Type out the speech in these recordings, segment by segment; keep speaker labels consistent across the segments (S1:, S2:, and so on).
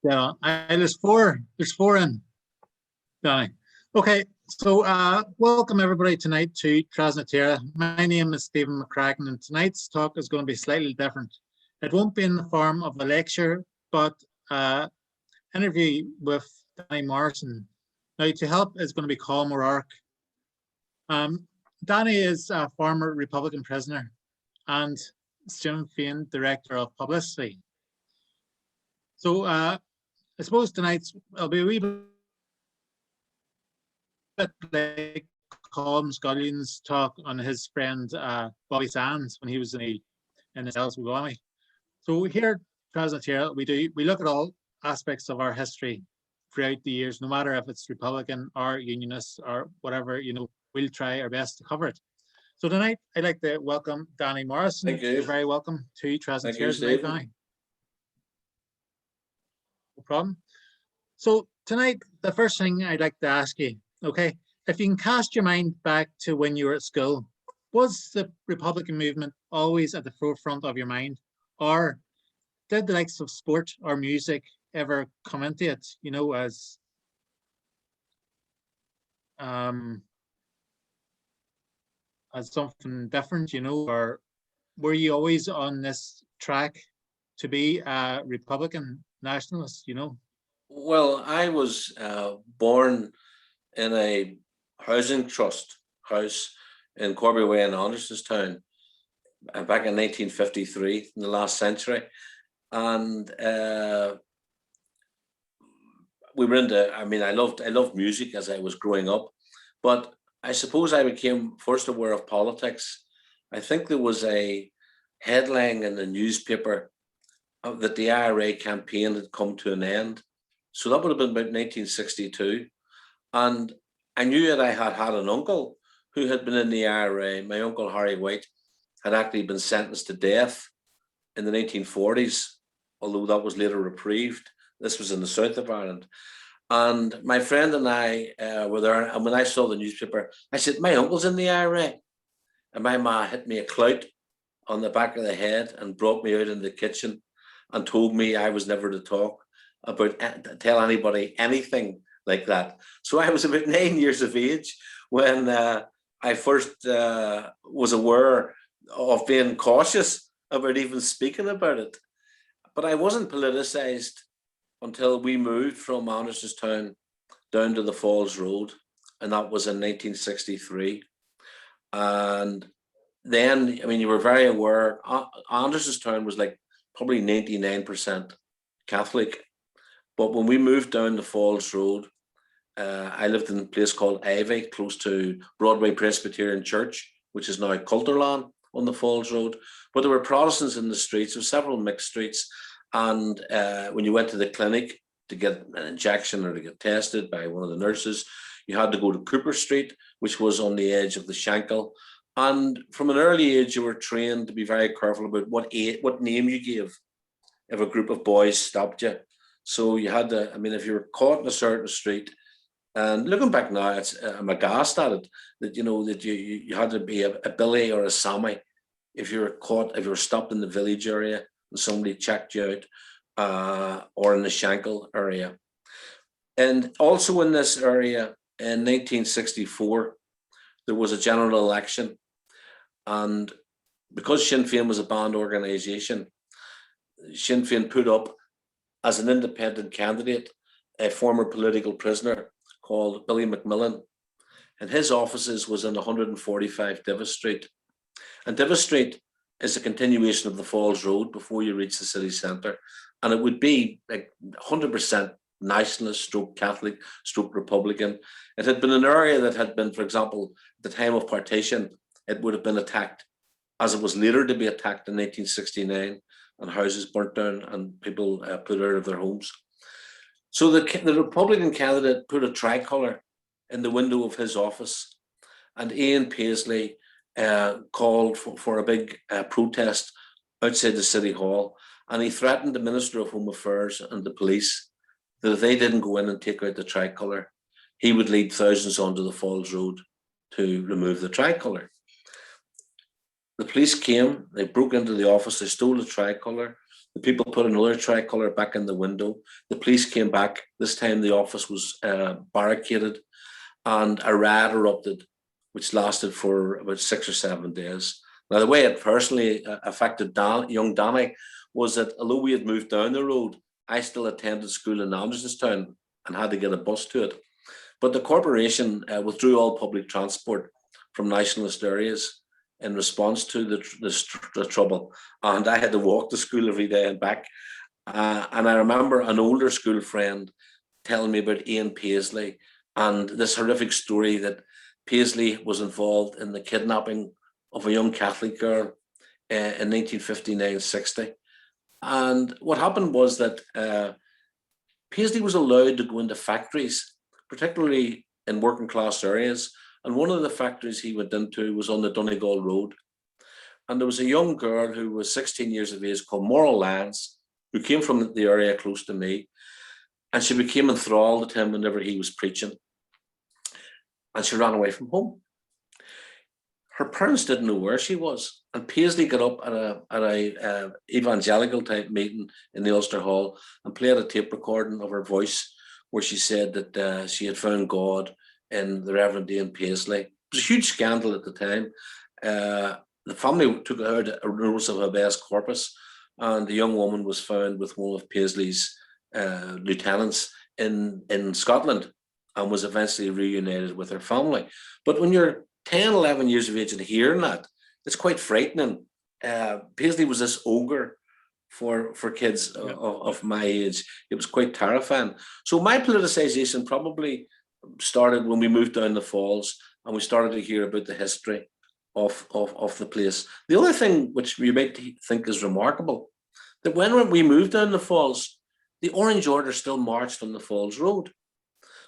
S1: Yeah, there's four. There's four in, Danny. Okay, so welcome everybody tonight to Trasnatera. My name is Stephen McCracken, and tonight's talk is going to be slightly different. It won't be in the form of a lecture, but interview with Danny Morrison. Now, to help is going to be Colm O'Rourke. Danny is a former Republican prisoner and Sinn Féin Director of Publicity. So I suppose tonight's will be a wee bit like Colm Scullion's talk on his friend Bobby Sands when he was in the cells with Army. So here at Trasnatera, we look at all aspects of our history throughout the years, no matter if it's Republican or Unionist or whatever, we'll try our best to cover it. So tonight, I'd like to welcome Danny Morrison.
S2: Thank you.
S1: You're very welcome to Trasnatera tonight, Danny. No problem. So tonight, the first thing I'd like to ask you, okay, if you can cast your mind back to when you were at school, was the Republican movement always at the forefront of your mind? Or did the likes of sport or music ever come into it, as something different, or were you always on this track to be a Republican nationalist,
S2: Well, I was born in a housing trust house in Corby Way in Andersonstown back in 1953, in the last century. And we were into, I loved music as I was growing up, but I suppose I became first aware of politics. I think there was a headline in the newspaper that the IRA campaign had come to an end. So that would have been about 1962. And I knew that I had an uncle who had been in the IRA. My uncle, Harry White, had actually been sentenced to death in the 1940s, although that was later reprieved. This was in the south of Ireland. And my friend and I were there. And when I saw the newspaper, I said, my uncle's in the IRA. And my ma hit me a clout on the back of the head and brought me out in the kitchen and told me I was never to tell anybody anything like that. So I was about 9 years of age when I first was aware of being cautious about even speaking about it. But I wasn't politicized until we moved from Andersonstown down to the Falls Road, and that was in 1963. And then, you were very aware, Andersonstown was like probably 99% Catholic. But when we moved down the Falls Road, I lived in a place called Ivy, close to Broadway Presbyterian Church, which is now Culterland on the Falls Road. But there were Protestants in the streets. There were several mixed streets. And when you went to the clinic to get an injection or to get tested by one of the nurses, you had to go to Cooper Street, which was on the edge of the Shankill. And from an early age, you were trained to be very careful about what name you gave if a group of boys stopped you. So you had to, if you were caught in a certain street, and looking back now, I'm aghast at it, that you had to be a Billy or a Sammy if you were stopped in the village area and somebody checked you out, or in the Shankill area. And also in this area, in 1964, there was a general election. And because Sinn Féin was a banned organisation, Sinn Féin put up as an independent candidate a former political prisoner called Billy McMillan. And his offices was in 145 Divis Street. And Divis Street is a continuation of the Falls Road before you reach the city centre. And it would be like 100% nationalist, stroke Catholic, stroke Republican. It had been an area that had been, for example, at the time of partition, it would have been attacked, as it was later to be attacked in 1969, and houses burnt down and people put out of their homes. So the Republican candidate put a tricolour in the window of his office, and Ian Paisley called for a big protest outside the City Hall, and he threatened the Minister of Home Affairs and the police that if they didn't go in and take out the tricolour, he would lead thousands onto the Falls Road to remove the tricolour. The police came, they broke into the office, they stole the tricolour, The people put another tricolour back in the window. The police came back. This time the office was barricaded, and a riot erupted, which lasted for about 6 or 7 days. Now, the way it personally affected young Danny was that although we had moved down the road, I still attended school in Andersonstown and had to get a bus to it. But the corporation withdrew all public transport from nationalist areas in response to the trouble. And I had to walk to school every day and back. And I remember an older school friend telling me about Ian Paisley and this horrific story that Paisley was involved in the kidnapping of a young Catholic girl in 1959-60. And what happened was that Paisley was allowed to go into factories, particularly in working class areas. And one of the factories he went into was on the Donegal Road. And there was a young girl who was 16 years of age called Moral Lyons, who came from the area close to me. And she became enthralled at him whenever he was preaching. And she ran away from home. Her parents didn't know where she was. And Paisley got up at a evangelical type meeting in the Ulster Hall and played a tape recording of her voice where she said that she had found God in the Reverend Ian Paisley. It was a huge scandal at the time. The family took out a notice of habeas corpus, and the young woman was found with one of Paisley's lieutenants in Scotland and was eventually reunited with her family. But when you're 10, 11 years of age and hearing that, it's quite frightening. Paisley was this ogre for kids of my age. It was quite terrifying. So my politicization probably started when we moved down the Falls and we started to hear about the history of the place. The other thing which you might think is remarkable, that when we moved down the Falls, the Orange Order still marched on the Falls Road.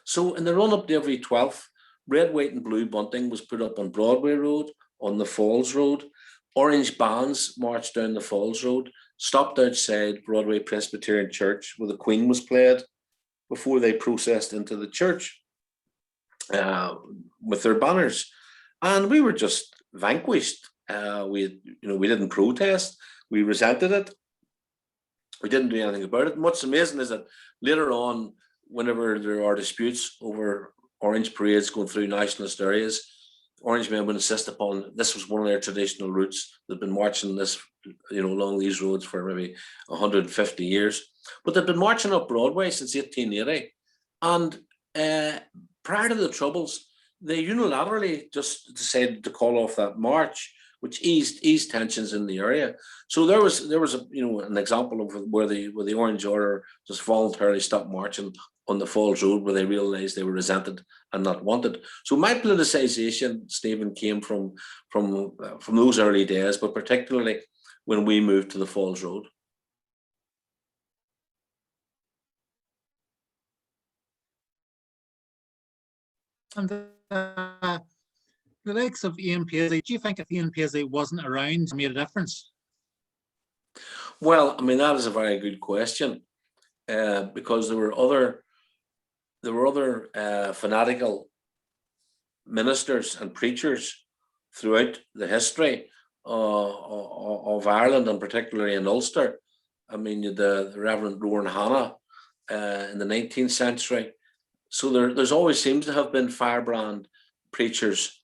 S2: So in the run up to every 12th, red, white and blue bunting was put up on Broadway Road, on the Falls Road. Orange bands marched down the Falls Road, stopped outside Broadway Presbyterian Church where the Queen was played before they processed into the church with their banners. And we were just vanquished. We didn't protest. We resented it. We didn't do anything about it. And what's amazing is that later on, whenever there are disputes over orange parades going through nationalist areas, Orange men would insist upon this was one of their traditional routes. They've been marching this, along these roads for maybe 150 years. But they've been marching up Broadway since 1880. And prior to the Troubles, they unilaterally just decided to call off that march, which eased tensions in the area. So there was an example of where the Orange Order just voluntarily stopped marching on the Falls Road, where they realised they were resented and not wanted. So my politicisation, Stephen, came from those early days, but particularly when we moved to the Falls Road.
S1: And the likes of Ian Paisley, do you think if Ian Paisley wasn't around, it made a difference?
S2: Well, I mean, that is a very good question, because there were other fanatical ministers and preachers throughout the history of Ireland, and particularly in Ulster. I mean, the Reverend Rowan Hanna in the 19th century. So there's always seems to have been firebrand preachers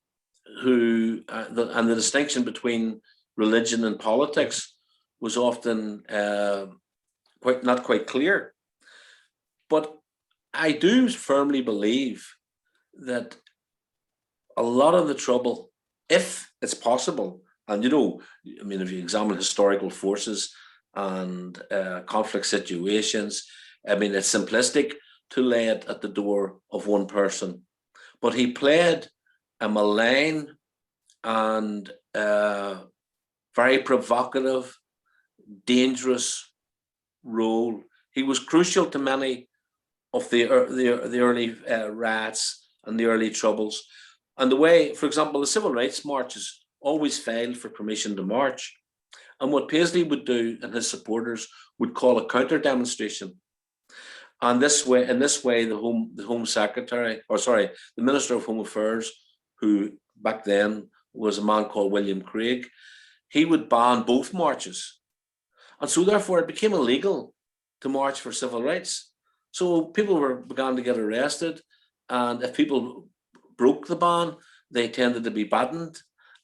S2: who, and the distinction between religion and politics was often not quite clear. But I do firmly believe that a lot of the trouble, if it's possible, and if you examine historical forces and conflict situations, I mean, it's simplistic to lay it at the door of one person. But he played a malign and very provocative, dangerous role. He was crucial to many of the early riots and the early troubles. And the way, for example, the civil rights marches always filed for permission to march. And what Paisley would do and his supporters would call a counter demonstration. And in this way, the Home Secretary, the Minister of Home Affairs, who back then was a man called William Craig, he would ban both marches. And so therefore it became illegal to march for civil rights. So people began to get arrested, and if people broke the ban, they tended to be pardoned.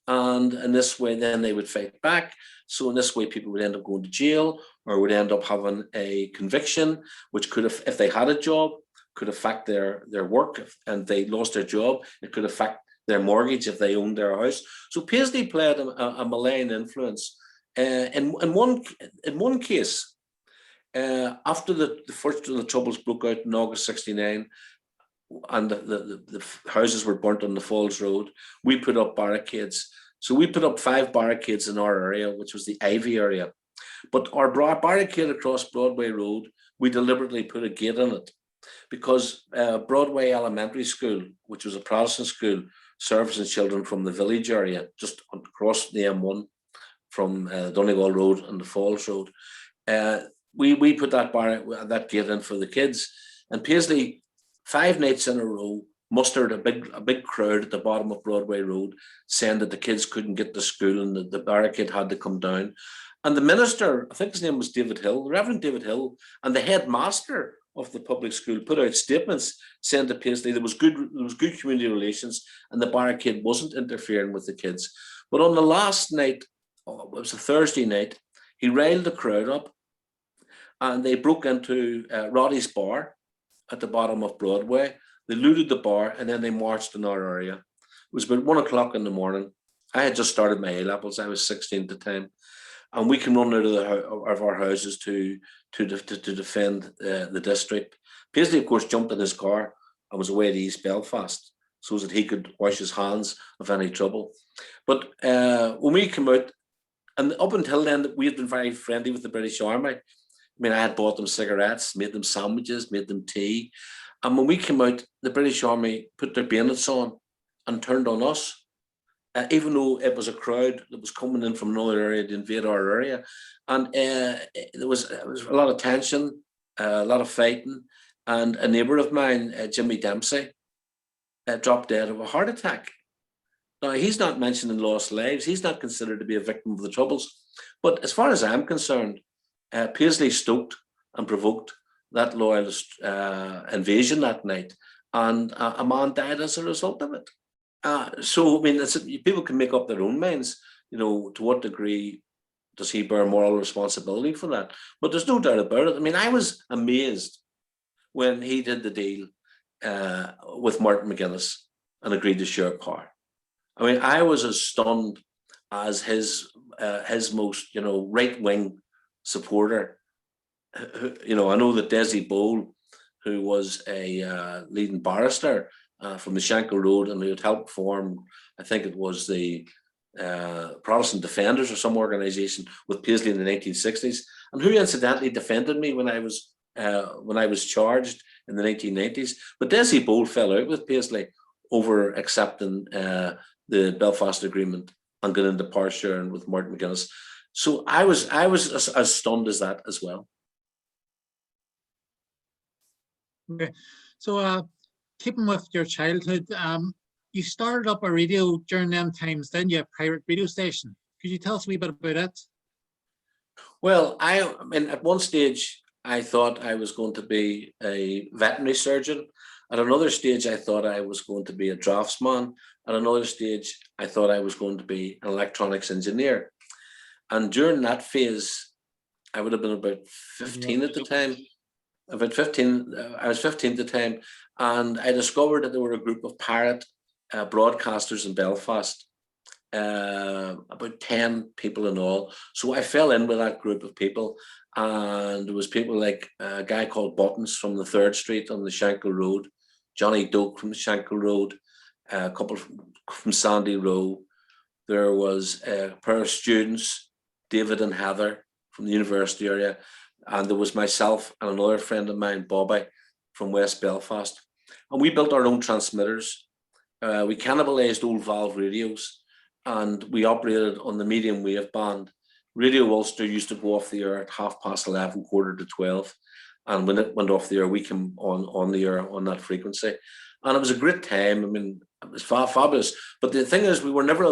S2: And in this way, then they would fight back. So in this way, people would end up going to jail, or would end up having a conviction, which could have, if they had a job, could affect their work. And they lost their job, it could affect their mortgage if they owned their house. So Paisley played a malign influence. In one case, after the first of the troubles broke out in August '69, and the houses were burnt on the Falls Road, we put up barricades. So we put up 5 barricades in our area, which was the Ivy area. But our barricade across Broadway Road, we deliberately put a gate in it, because Broadway Elementary School, which was a Protestant school, servicing children from the village area, just across the M1 from Donegal Road and the Falls Road, we put that gate in for the kids. And Paisley, 5 nights in a row, mustered a big crowd at the bottom of Broadway Road, saying that the kids couldn't get to school and the barricade had to come down. And the minister, I think his name was David Hill, the Reverend David Hill, and the headmaster of the public school put out statements saying to Paisley there was good community relations and the barricade wasn't interfering with the kids. But on the last night, it was a Thursday night, he riled the crowd up, and they broke into Roddy's bar at the bottom of Broadway. They looted the bar, and then they marched in our area. It was about 1 o'clock in the morning. I had just started my A-levels. I was 16 at the time. And we came running out of our houses to defend the district. Paisley, of course, jumped in his car and was away to East Belfast so that he could wash his hands of any trouble. But when we came out, and up until then, we had been very friendly with the British Army. I mean, I had bought them cigarettes, made them sandwiches, made them tea. And when we came out, the British Army put their bayonets on and turned on us. Even though it was a crowd that was coming in from another area to invade our area. And there was a lot of tension, a lot of fighting. And a neighbour of mine, Jimmy Dempsey, dropped dead of a heart attack. Now, he's not mentioned in lost lives. He's not considered to be a victim of the Troubles. But as far as I'm concerned, Paisley stoked and provoked that loyalist invasion that night. And a man died as a result of it. So, I mean, people can make up their own minds, you know, to what degree does he bear moral responsibility for that? But there's no doubt about it. I mean, I was amazed when he did the deal with Martin McGuinness and agreed to share power. I mean, I was as stunned as his most, you know, right-wing supporter. You know, I know that Desi Bowl, who was a leading barrister from the Shankill Road, and who had helped form, I think it was the Protestant Defenders or some organisation with Paisley in the 1960s, and who incidentally defended me when I was charged in the 1990s. But Desi Bowl fell out with Paisley over accepting the Belfast Agreement and going into power sharing with Martin McGuinness. So I was as stunned as that as well.
S1: Okay, so keeping with your childhood, you started up a radio during them times, didn't you? A private radio station. Could you tell us a wee bit about it?
S2: Well, I mean, at one stage, I thought I was going to be a veterinary surgeon. At another stage, I thought I was going to be a draftsman. At another stage, I thought I was going to be an electronics engineer. And during that phase, I would have been about 15 at the time. About 15, I was 15 at the time, and I discovered that there were a group of pirate broadcasters in Belfast, about 10 people in all. So I fell in with that group of people, and there was people like a guy called Buttons from the 3rd Street on the Shankill Road, Johnny Doak from the Shankill Road, a couple from Sandy Row. There was a pair of students, David and Heather from the university area, and there was myself and another friend of mine, Bobby, from West Belfast. And we built our own transmitters. We cannibalized old valve radios, and we operated on the medium wave band. Radio Ulster used to go off the air at 11:30, 11:45. And when it went off the air, we came on the air on that frequency. And it was a great time. I mean, it was fabulous. But the thing is, we never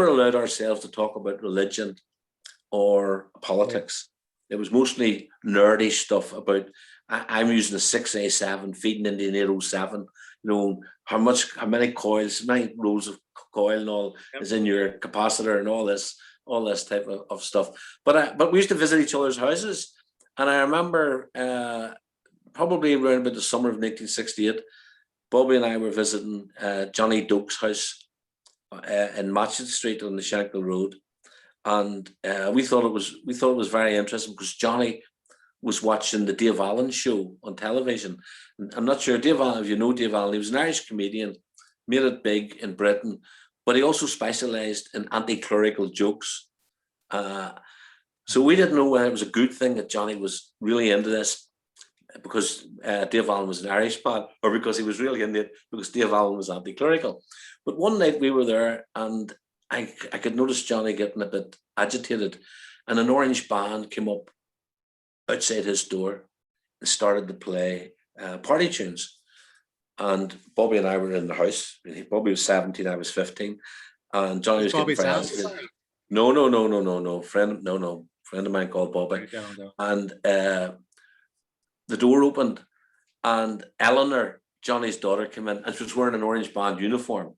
S2: allowed ourselves to talk about religion or politics. It was mostly nerdy stuff about, I'm using a 6A7, feeding into an 807, you know, how many coils, how many rolls of coil and all is in your capacitor and all this type of stuff. But we used to visit each other's houses. And I remember probably around about the summer of 1968, Bobby and I were visiting Johnny Doak's house in Matchett Street on the Shankill Road. And we thought it was very interesting because Johnny was watching the Dave Allen show on television. I'm not sure Dave Allen, if you know Dave Allen, he was an Irish comedian, made it big in Britain, but he also specialised in anti-clerical jokes. So we didn't know whether it was a good thing that Johnny was really into this because Dave Allen was an Irish man, or because he was really into it because Dave Allen was anti-clerical. But one night we were there and I could notice Johnny getting a bit agitated, and an orange band came up outside his door and started to play party tunes. And Bobby and I were in the house. Bobby was 17, I was 15, and Johnny was getting very agitated. No. Friend of mine called Bobby. And the door opened, and Eleanor, Johnny's daughter, came in, and she was wearing an orange band uniform.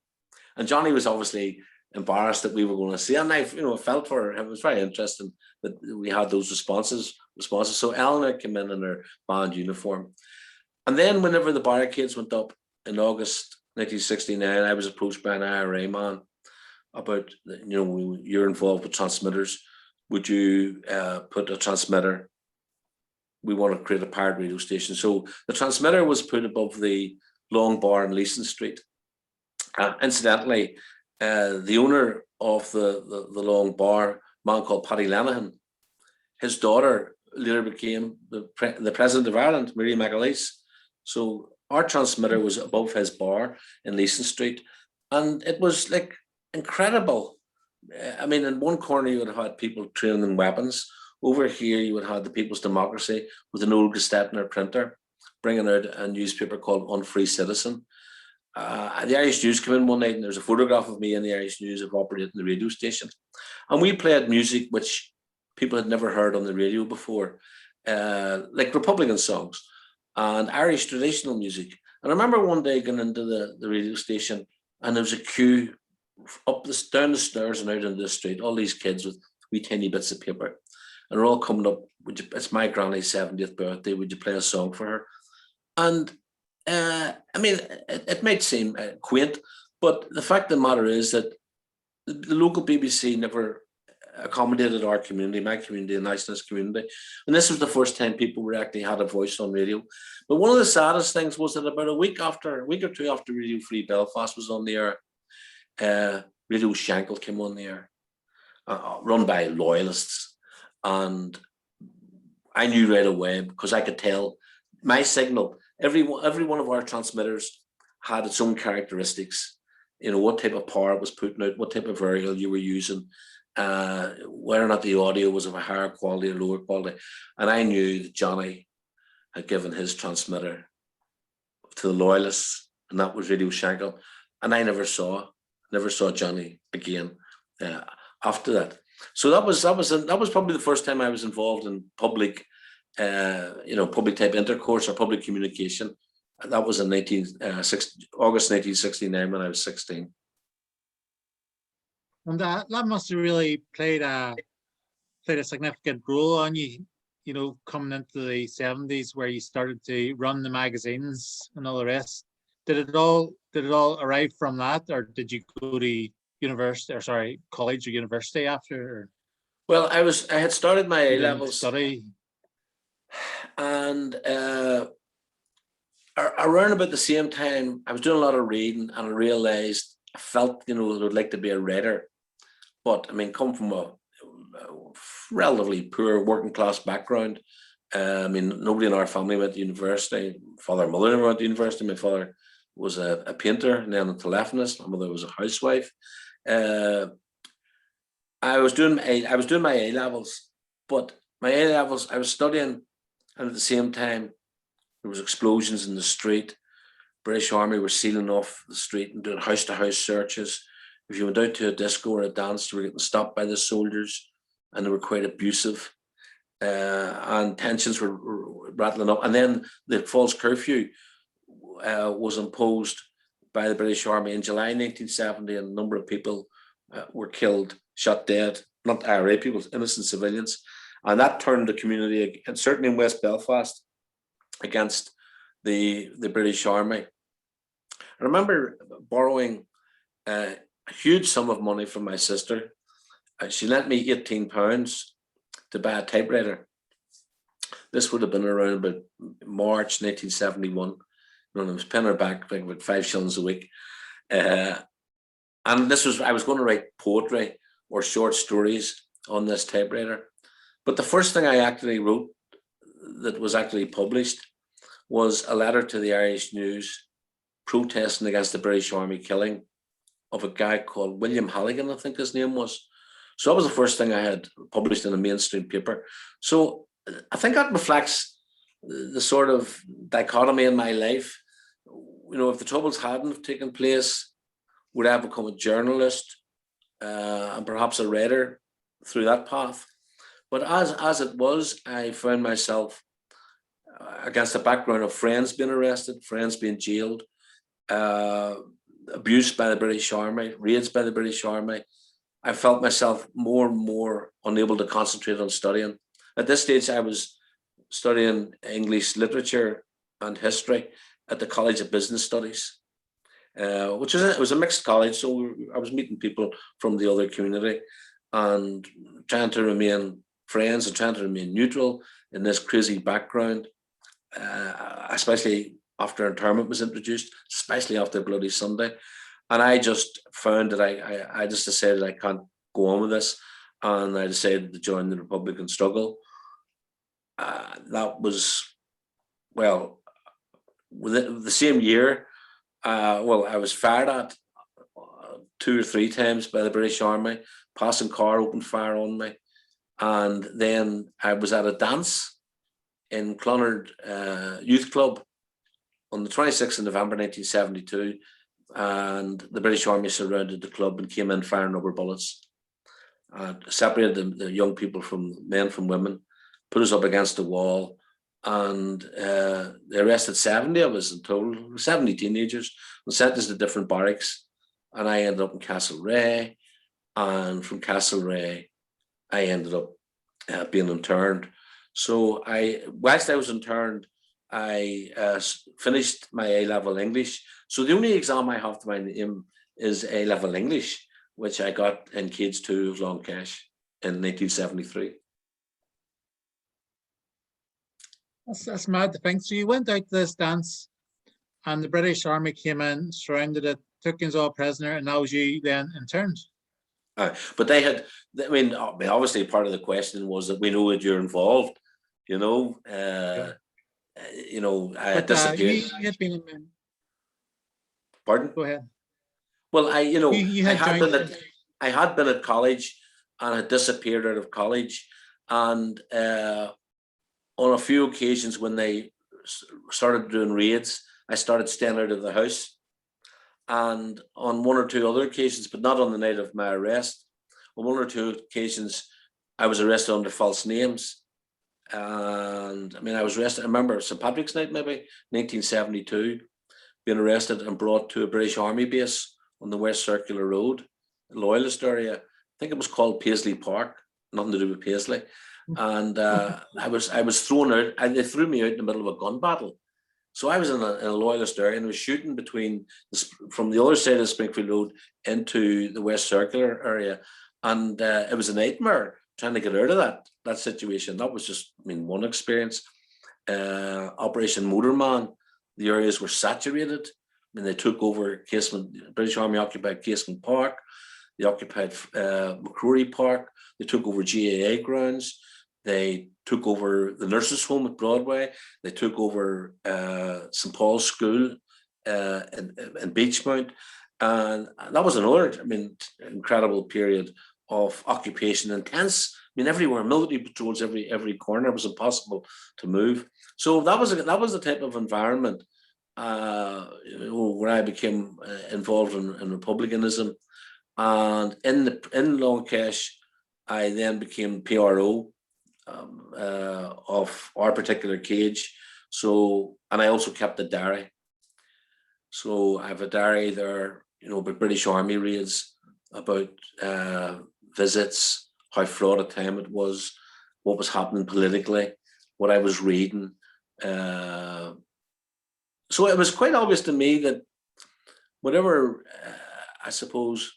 S2: And Johnny was obviously embarrassed that we were going to see, and I felt for her. It was very interesting that we had those responses. So Eleanor came in her band uniform, and then whenever the barricades went up in August 1969, I was approached by an IRA man about, you're involved with transmitters. Would you put a transmitter? We want to create a pirate radio station. So the transmitter was put above the Long Bar in Leeson Street. Incidentally, the owner of the Long Bar, a man called Paddy Lenihan, his daughter later became the president of Ireland, Mary McAleese. So our transmitter was above his bar in Leeson Street, and it was like incredible. I mean, in one corner you would have had people training in weapons. Over here you would have the People's Democracy with an old Gestetner printer, bringing out a newspaper called Unfree Citizen. The Irish News came in one night, and there's a photograph of me in the Irish News of operating the radio station, and we played music which people had never heard on the radio before, like Republican songs and Irish traditional music. And I remember one day going into the radio station, and there was a queue down the stairs and out into the street, all these kids with wee tiny bits of paper, and they're all coming up. It's my granny's 70th birthday, would you play a song for her? And I mean, it might seem quaint, but the fact of the matter is that the local BBC never accommodated our community, my community, the nationalist community. And this was the first time people were actually had a voice on radio. But one of the saddest things was that about a week or two after Radio Free Belfast was on the air, Radio Shankill came on the air, run by loyalists. And I knew right away, because I could tell my signal, every one of our transmitters had its own characteristics. What type of power it was putting out, what type of aerial you were using, whether or not the audio was of a higher quality or lower quality. And I knew that Johnny had given his transmitter to the loyalists, and that was Radio Shankill. And I never saw Johnny again after that. So that was probably the first time I was involved in public, public type intercourse or public communication. That was in August 1969 when I was 16.
S1: And that must have really played a significant role on you, coming into the 70s, where you started to run the magazines and all the rest. Did it all arrive from that, or did you go to college or university after?
S2: Well, I had started my A-levels
S1: study,
S2: and around about the same time, I was doing a lot of reading, and I realized I felt, I would like to be a writer. But I mean, come from a relatively poor working class background. I mean, nobody in our family went to university. Father and mother never went to university. My father was a painter and then a telephonist. My mother was a housewife. I was doing my A-levels, but my A-levels, I was studying, and at the same time, there was explosions in the street. British Army were sealing off the street and doing house-to-house searches. If you went out to a disco or a dance, you were getting stopped by the soldiers. and they were quite abusive, and tensions were rattling up. And then the false curfew was imposed by the British Army in July 1970, and a number of people were killed, shot dead, not IRA people, innocent civilians. And that turned the community, and certainly in West Belfast, against the British Army. I remember borrowing a huge sum of money from my sister. She lent me £18 to buy a typewriter. This would have been around about March 1971. And I was paying her back like about 5 shillings a week. And I was going to write poetry or short stories on this typewriter. But the first thing I actually wrote that was actually published was a letter to the Irish News protesting against the British Army killing of a guy called William Halligan, I think his name was. So that was the first thing I had published in a mainstream paper. So I think that reflects the sort of dichotomy in my life. You know, if the Troubles hadn't taken place, would I have become a journalist and perhaps a writer through that path? But as it was, I found myself against the background of friends being arrested, friends being jailed, abuse by the British Army, raids by the British Army. I felt myself more and more unable to concentrate on studying. At this stage, I was studying English literature and history at the College of Business Studies, which was a mixed college. So I was meeting people from the other community and trying to remain friends and trying to remain neutral in this crazy background, especially after internment was introduced, especially after Bloody Sunday. And I just found that I just decided I can't go on with this, and I decided to join the Republican struggle. That was, well, within the same year, I was fired at 2 or 3 times by the British Army. Passing car opened fire on me. And then I was at a dance in Clonard Youth Club on the 26th of November 1972, and the British Army surrounded the club and came in firing rubber bullets, separated the young people from men from women, put us up against the wall, and they arrested 70 of us in total, 70 teenagers, and sent us to different barracks. And I ended up in Castlereagh, and from Castlereagh, I ended up being interned. So whilst I was interned, I finished my A-level English. So the only exam I have to my name is A-level English, which I got in Cades 2 of Longcash in 1973.
S1: That's mad to think. So you went out to this dance and the British Army came in, surrounded it, took you all prisoner, and that was you then interned.
S2: But they had, I mean, obviously part of the question was that we know that you're involved, you know. You know, I had disappeared.
S1: You had been in,
S2: Pardon?
S1: Go ahead.
S2: Well, I had been at college and had disappeared out of college, and on a few occasions when they started doing raids, I started staying out of the house. And on 1 or 2 other occasions, but not on the night of my arrest, on 1 or 2 occasions, I was arrested under false names. And I mean, I was arrested, I remember St. Patrick's Night, maybe 1972, being arrested and brought to a British Army base on the West Circular Road, Loyalist area. I think it was called Paisley Park, nothing to do with Paisley. And I was thrown out, and they threw me out in the middle of a gun battle. So I was in a Loyalist area and was shooting from the other side of Springfield Road into the West Circular area. And it was a nightmare trying to get out of that situation. That was just, I mean, one experience. Operation Motorman, the areas were saturated. I mean, they took over Casement, British Army occupied Casement Park. They occupied McCrory Park. They took over GAA grounds. They took over the nurses' home at Broadway. They took over St. Paul's School in Beachmount. And that was another, I mean, incredible period of occupation, intense. I mean, everywhere, military patrols every corner. It was impossible to move. So that was the type of environment where I became involved in republicanism. And in Longcash, I then became PRO of our particular cage. So, and I also kept a diary. So I have a diary there, about British Army raids, about visits, how fraught a time it was, what was happening politically, what I was reading. So it was quite obvious to me that whatever, I suppose,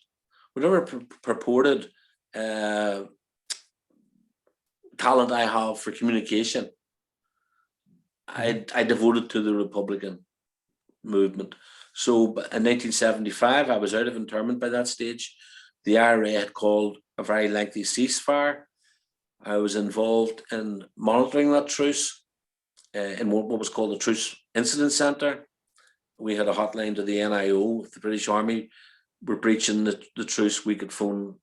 S2: whatever purported talent I have for communication, I devoted to the Republican movement. So in 1975, I was out of internment by that stage. The IRA had called a very lengthy ceasefire. I was involved in monitoring that truce in what was called the Truce Incident Centre. We had a hotline to the NIO. If the British Army were breaching the truce, we could phone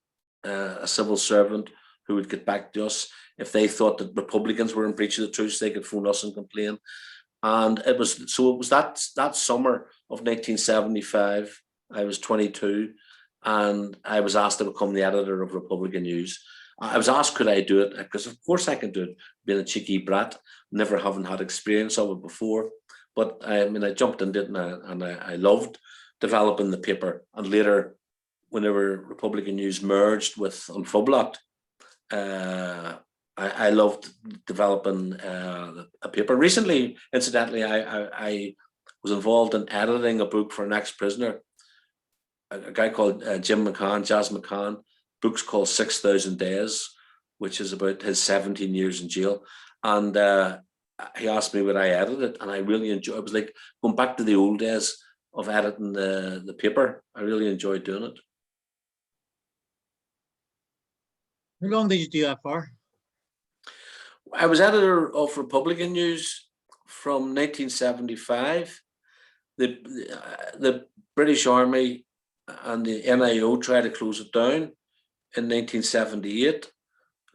S2: a civil servant who would get back to us. If they thought that Republicans were in breach of the truce, they could phone us and complain. And it was that summer of 1975. I was 22, and I was asked to become the editor of Republican News. I was asked, could I do it? Because of course I can do it, being a cheeky brat, never having had experience of it before. But I jumped into it, and I loved developing the paper. And later, whenever Republican News merged with Unfublocked, I loved developing a paper. Recently, incidentally, I was involved in editing a book for an ex-prisoner, a guy called Jaz McCann. Book's called 6,000 Days, which is about his 17 years in jail. And he asked me would I edit it, and I really enjoyed it. It was like going back to the old days of editing the paper. I really enjoyed doing it.
S1: How long did you do that for?
S2: I was editor of Republican News from 1975. The British Army and the NIO tried to close it down in 1978,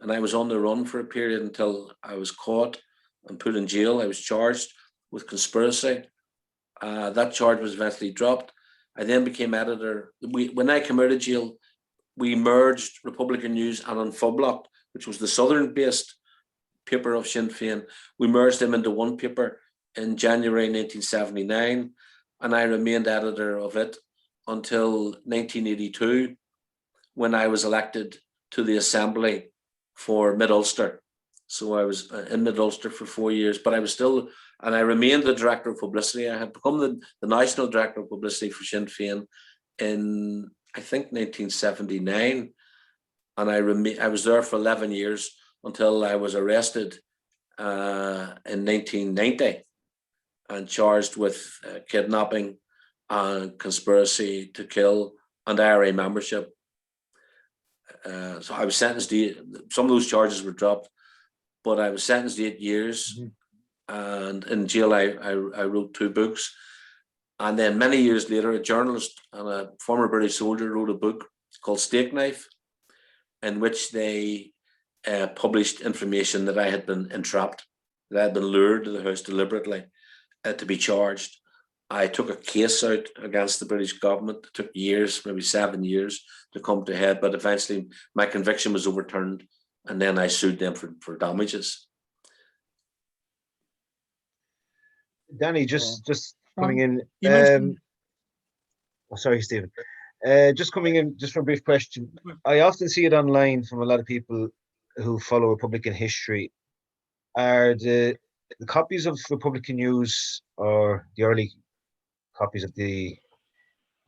S2: and I was on the run for a period until I was caught and put in jail. I was charged with conspiracy. That charge was eventually dropped. I then became editor. When I came out of jail, we merged Republican News and Unfublocked, which was the southern-based paper of Sinn Féin. We merged them into one paper in January 1979, and I remained editor of it until 1982, when I was elected to the Assembly for Mid-Ulster. So I was in Mid-Ulster for 4 years, but I was still, and I remained the director of publicity. I had become the national director of publicity for Sinn Féin in, I think, 1979, and I was there for 11 years until I was arrested in 1990 and charged with kidnapping and conspiracy to kill and IRA membership. So I was sentenced to, some of those charges were dropped, but I was sentenced to 8 years. And in jail, I wrote 2 books. And then many years later, a journalist and a former British soldier wrote a book called Steak Knife, in which they published information that I had been entrapped, that I had been lured to the house deliberately to be charged. I took a case out against the British government. It took years, maybe 7 years, to come to head, but eventually my conviction was overturned, and then I sued them for damages.
S3: Danny, just coming in. Sorry, Stephen. Just coming in, just for a brief question. I often see it online from a lot of people who follow Republican history. Are the copies of Republican News, or the early copies of the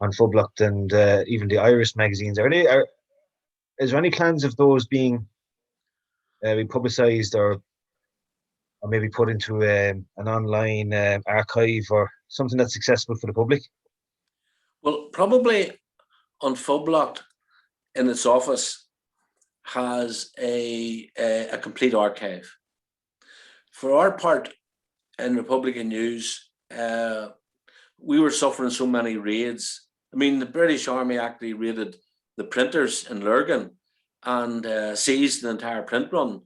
S3: Unfublocked and even the Irish magazines, is there any plans of those being publicized or maybe put into an online archive or something that's accessible for the public?
S2: Well, probably Unfublocked in its office has a complete archive. For our part in Republican News, we were suffering so many raids. I mean, the British Army actually raided the printers in Lurgan and seized the entire print run.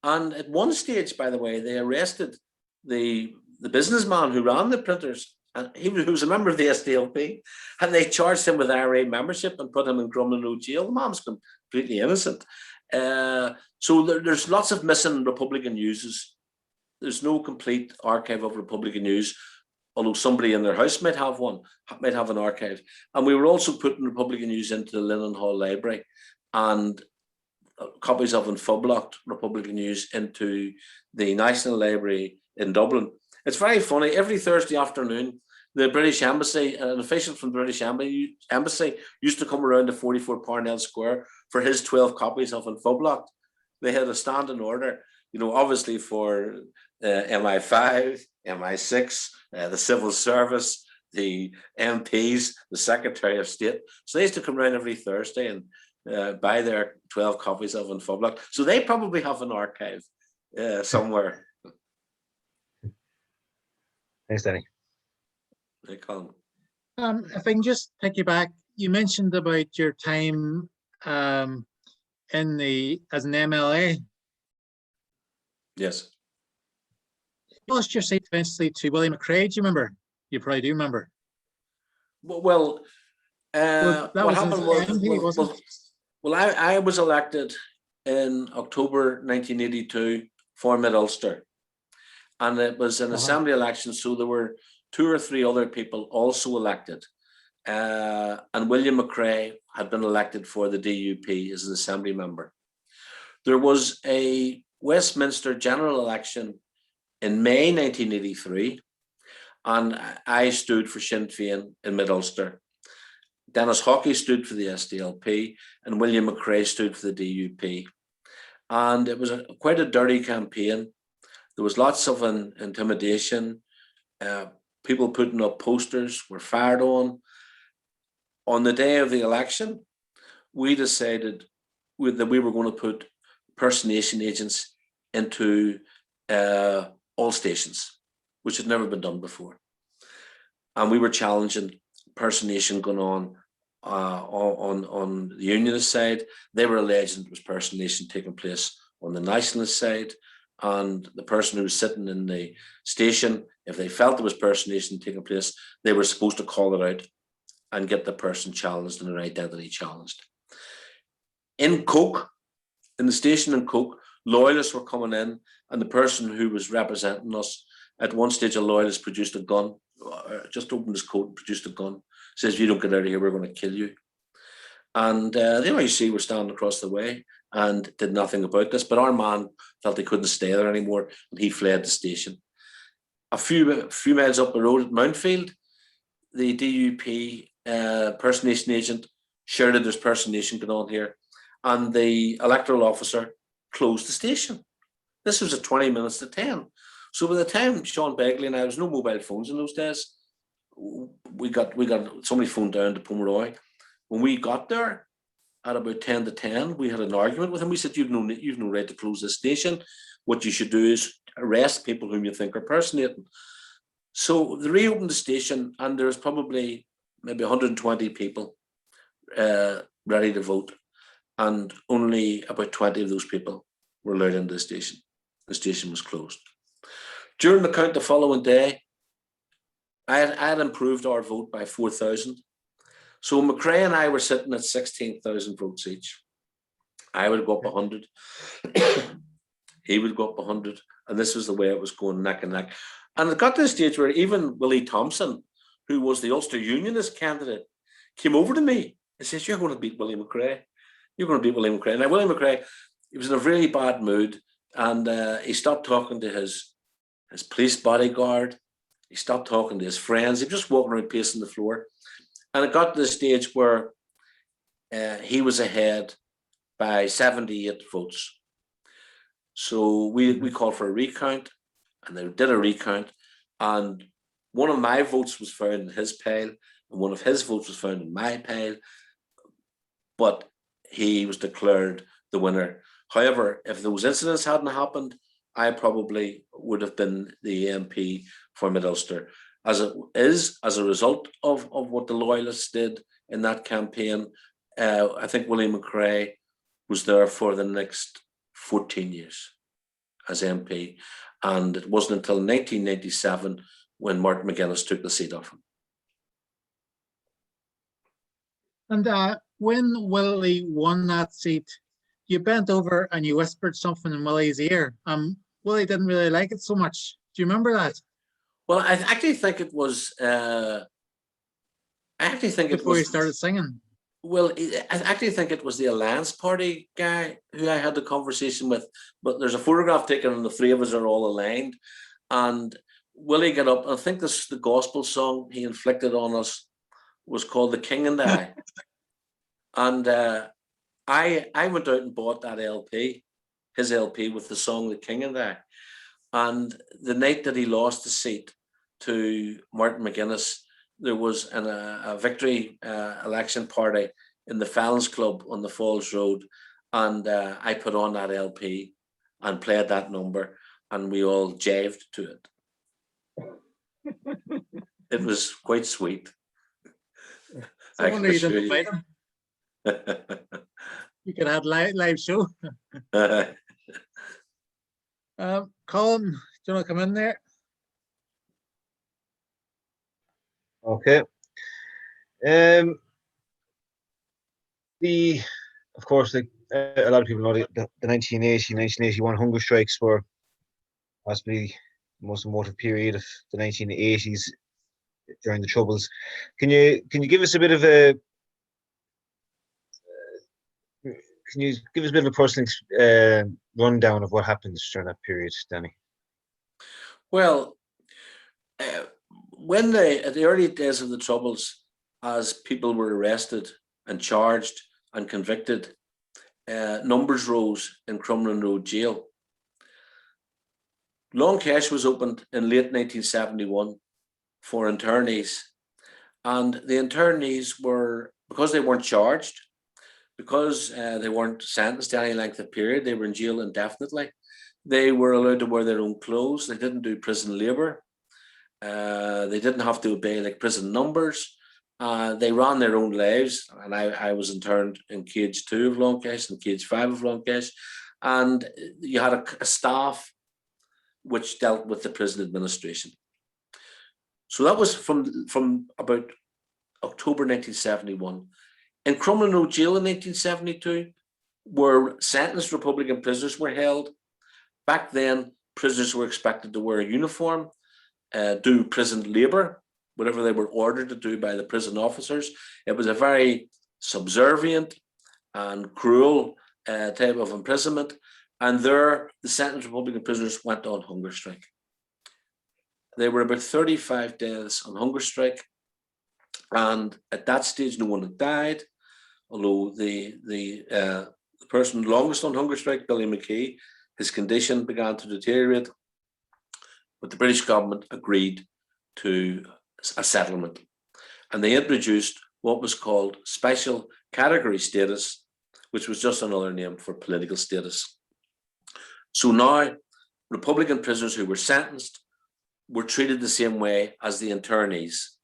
S2: And at one stage, by the way, they arrested the businessman who ran the printers, and he was a member of the SDLP, and they charged him with IRA membership and put him in Crumlin Road jail. The man's completely innocent. So there's lots of missing Republican newses. There's no complete archive of Republican news, although somebody in their house might have one, might have an archive. And we were also putting Republican news into the Linen Hall Library and copies of Infoblocked Republican news into the National Library in Dublin. It's very funny. Every Thursday afternoon, the British Embassy, an official from the British Embassy used to come around to 44 Parnell Square for his 12 copies of Infoblocked. They had a standing order, you know, obviously for MI5, MI6, the Civil Service, the MPs, the Secretary of State. So they used to come around every Thursday and buy their 12 copies of Infoblocked. So they probably have an archive somewhere.
S3: Thanks, Danny.
S1: If I can just take you back, you mentioned about your time as an MLA.
S2: Yes.
S1: You lost your seat eventually to Willie McRae. Do you remember? You probably do remember.
S2: Well, what happened was, I was elected in October 1982 for Mid-Ulster, and it was an assembly election, so there were 2 or 3 other people also elected, and William McRae had been elected for the DUP as an assembly member. There was a Westminster general election in May 1983, and I stood for Sinn Féin in Mid-Ulster. Dennis Hockey stood for the SDLP, and William McRae stood for the DUP. And it was quite a dirty campaign. There was lots of intimidation. People putting up posters were fired on. On the day of the election, we decided that we were going to put impersonation agents into all stations, which had never been done before. And we were challenging impersonation going on the unionist side. They were alleging it was impersonation taking place on the nationalist side. And the person who was sitting in the station, if they felt there was impersonation taking place, they were supposed to call it out and get the person challenged and their identity challenged. In Coke, in the station in Coke, loyalists were coming in, and the person who was representing us, at one stage a loyalist produced a gun, just opened his coat and produced a gun, says, if you don't get out of here, we're going to kill you. And the NIC were standing across the way and did nothing about this, but our man felt he couldn't stay there anymore, and he fled the station. A few miles up the road at Mountfield, the DUP impersonation agent shouted, there's impersonation going on here, and the electoral officer closed the station. This was at 20 minutes to 10. So by the time Sean Begley and I, there was no mobile phones in those days, we got somebody phoned down to Pomeroy. When we got there at about 10 to 10, we had an argument with him. We said, you've no right to close this station. What you should do is arrest people whom you think are impersonating. So they reopened the station, and there's probably maybe 120 people ready to vote, and only about 20 of those people were allowed into the station. The station was closed. During the count the following day, I had improved our vote by 4,000. So McRae and I were sitting at 16,000 votes each. I would go up 100. He would go up 100. And this was the way it was going neck and neck. And it got to the stage where even Willie Thompson, who was the Ulster Unionist candidate, came over to me and says, you're going to beat Willie McRae. You're going to beat Willie McRae. Now, Willie McRae, he was in a really bad mood, and he stopped talking to his police bodyguard. He stopped talking to his friends. He was just walking around pacing the floor. And it got to the stage where he was ahead by 78 votes. So we called for a recount, and they did a recount. And one of my votes was found in his pile, and one of his votes was found in my pile. But he was declared the winner. However, if those incidents hadn't happened, I probably would have been the MP for Mid-Ulster. As it is, as a result of what the Loyalists did in that campaign, I think Willie McRae was there for the next 14 years as MP. And it wasn't until 1997 when Martin McGuinness took the seat off him.
S1: And when Willie won that seat, you bent over and you whispered something in Willie's ear. Willie didn't really like it so much. Do you remember that?
S2: Well, I actually think it was.
S1: Before you started singing.
S2: Well, I actually think it was the Alliance Party guy who I had the conversation with. But there's a photograph taken, and the three of us are all aligned. And Willie got up. I think this the gospel song he inflicted on us was called "The King and I," and I went out and bought that LP, his LP with the song "The King and I," and the night that he lost the seat to Martin McGuinness, there was a victory election party in the Fallons Club on the Falls Road, and I put on that LP and played that number, and we all jived to it. It was quite sweet.
S1: I wonder you didn't invite him. You could have live show. Colin, do you want to come in there?
S3: Okay. Of course, a lot of people know the 1980-1981 hunger strikes were possibly the most emotive period of the 1980s during the Troubles. Can you give us a bit of a personal rundown of what happened during that period, Danny?
S2: Well, when at the early days of the Troubles, as people were arrested and charged and convicted, numbers rose in Crumlin Road Jail. Long Kesh was opened in late 1971 for internees, and the internees were, because they weren't charged, because they weren't sentenced to any length of period, they were in jail indefinitely. They were allowed to wear their own clothes. They didn't do prison labor. They didn't have to obey like prison numbers. They ran their own lives, and I was interned in cage 2 of Long Kesh and cage 5 of Long Kesh, and you had a staff which dealt with the prison administration. So that was from about October 1971. In Crumlin Road Jail in 1972, where sentenced Republican prisoners were held. Back then, prisoners were expected to wear a uniform, do prison labor, whatever they were ordered to do by the prison officers. It was a very subservient and cruel type of imprisonment. And there, the sentenced Republican prisoners went on hunger strike. They were about 35 days on hunger strike. And at that stage, no one had died, although the person longest on hunger strike, Billy McKee, his condition began to deteriorate. But the British government agreed to a settlement. And they introduced what was called special category status, which was just another name for political status. So now, Republican prisoners who were sentenced were treated the same way as the internees.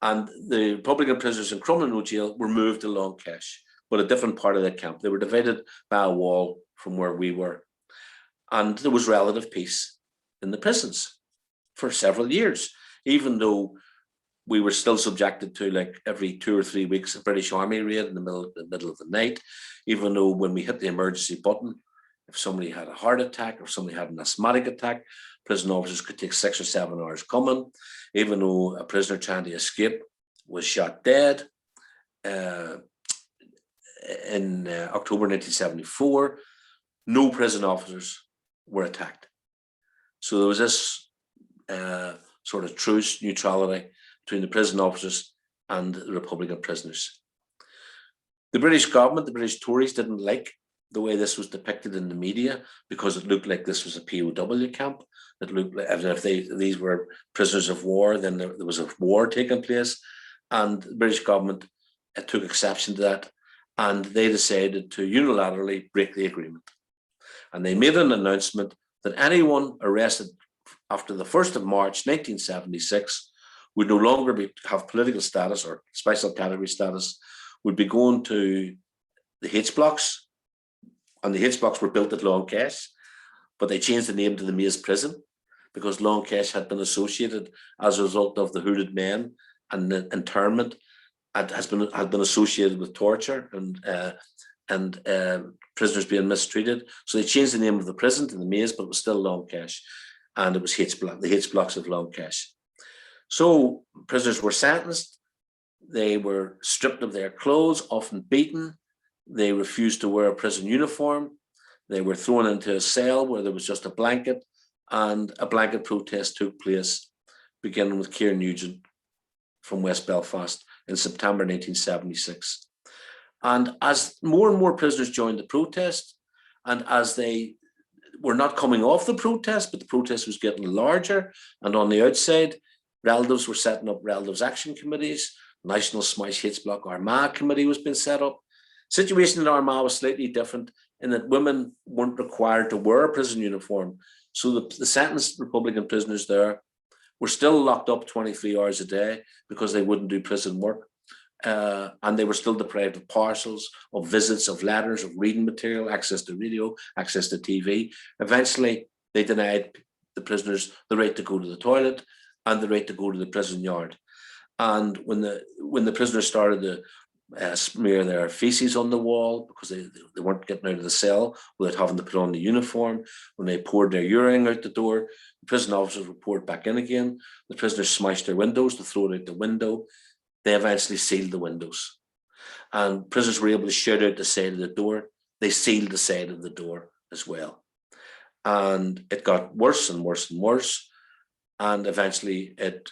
S2: And the Republican prisoners in Crumlin Road Jail were moved to Long Kesh, but a different part of the camp. They were divided by a wall from where we were. And there was relative peace in the prisons for several years, even though we were still subjected to, like, every 2 or 3 weeks, a British Army raid in the middle of the night, even though when we hit the emergency button, if somebody had a heart attack or somebody had an asthmatic attack, prison officers could take 6 or 7 hours coming, even though a prisoner trying to escape was shot dead. In October 1974, no prison officers were attacked. So there was this sort of truce, neutrality between the prison officers and the Republican prisoners. The British government, the British Tories, didn't like the way this was depicted in the media because it looked like this was a POW camp. It looked like if these were prisoners of war, then there was a war taking place. And the British government took exception to that, and they decided to unilaterally break the agreement. And they made an announcement that anyone arrested after the 1st of March 1976 would no longer have political status or special category status, would be going to the H blocks, and the H blocks were built at Long Kesh, but they changed the name to the Maze Prison because Long Kesh had been associated, as a result of the hooded men and the internment, had been associated with torture and and prisoners being mistreated. So they changed the name of the prison to the Maze, but it was still Long Kesh, and it was the H blocks of Long Kesh. So prisoners were sentenced. They were stripped of their clothes, often beaten. They refused to wear a prison uniform. They were thrown into a cell where there was just a blanket, and a blanket protest took place, beginning with Kieran Nugent from West Belfast in September 1976. And as more and more prisoners joined the protest, and as they were not coming off the protest, but the protest was getting larger, and on the outside, relatives were setting up relatives action committees. National Smash Hits Block Armagh committee was being set up. Situation in Armagh was slightly different in that women weren't required to wear a prison uniform. So the sentenced Republican prisoners there were still locked up 23 hours a day because they wouldn't do prison work. And they were still deprived of parcels, of visits, of letters, of reading material, access to radio, access to TV. Eventually, they denied the prisoners the right to go to the toilet and the right to go to the prison yard. And when the prisoners started to smear their feces on the wall because they weren't getting out of the cell without having to put on the uniform, when they poured their urine out the door, the prison officers would pour it back in again. The prisoners smashed their windows to throw it out the window. They eventually sealed the windows, and prisoners were able to shout out the side of the door. They sealed the side of the door as well. And it got worse and worse and worse. And eventually it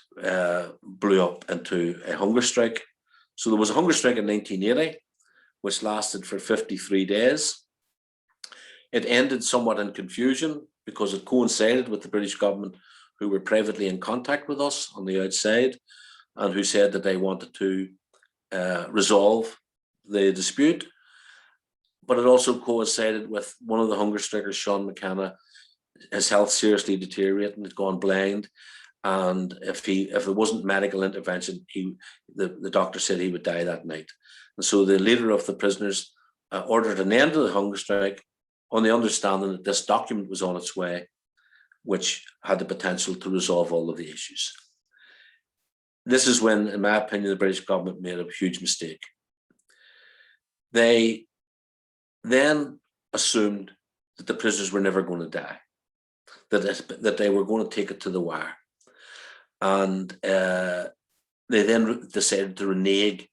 S2: blew up into a hunger strike. So there was a hunger strike in 1980, which lasted for 53 days. It ended somewhat in confusion because it coincided with the British government, who were privately in contact with us on the outside, and who said that they wanted to resolve the dispute. But it also coincided with one of the hunger strikers, Sean McKenna, his health seriously deteriorating, had gone blind. And if it wasn't medical intervention, the doctor said he would die that night. And so the leader of the prisoners ordered an end to the hunger strike on the understanding that this document was on its way, which had the potential to resolve all of the issues. This is when, in my opinion, the British government made a huge mistake. They then assumed that the prisoners were never going to die, that they were going to take it to the wire. And they then decided to renege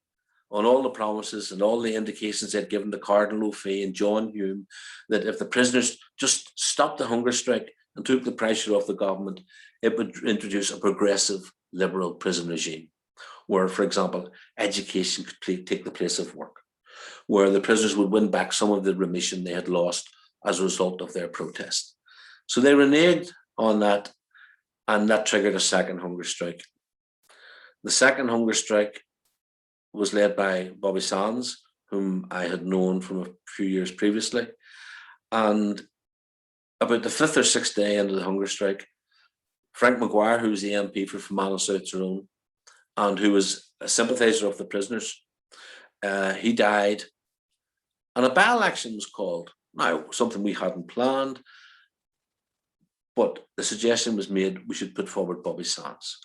S2: on all the promises and all the indications they'd given to Cardinal O'Fee and John Hume, that if the prisoners just stopped the hunger strike and took the pressure off the government, it would introduce a progressive liberal prison regime, where, for example, education could take the place of work, where the prisoners would win back some of the remission they had lost as a result of their protest. So they reneged on that, and that triggered a second hunger strike. The second hunger strike was led by Bobby Sands, whom I had known from a few years previously. And about the fifth or sixth day into the hunger strike, Frank Maguire, who was the MP for Fermanagh South Tyrone, and who was a sympathiser of the prisoners, he died, and a by-election was called. Now, something we hadn't planned, but the suggestion was made we should put forward Bobby Sands.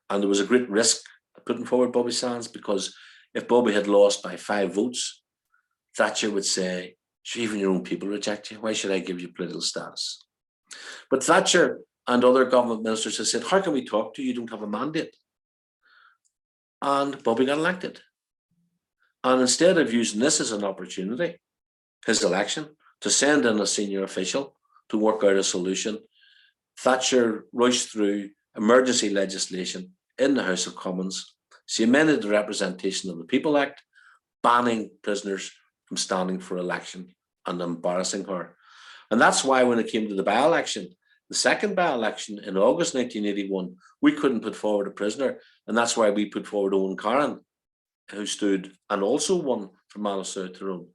S2: And there was a great risk of putting forward Bobby Sands, because if Bobby had lost by 5 votes, Thatcher would say, even your own people reject you, why should I give you political status? But Thatcher and other government ministers have said, how can we talk to you? You don't have a mandate. And Bobby got elected. And instead of using this as an opportunity, his election, to send in a senior official to work out a solution, Thatcher rushed through emergency legislation in the House of Commons. She amended the Representation of the People Act, banning prisoners from standing for election and embarrassing her. And that's why when it came to the by-election, the second by-election in August 1981, we couldn't put forward a prisoner. And that's why we put forward Owen Carron, who stood and also won for Fermanagh South Tyrone.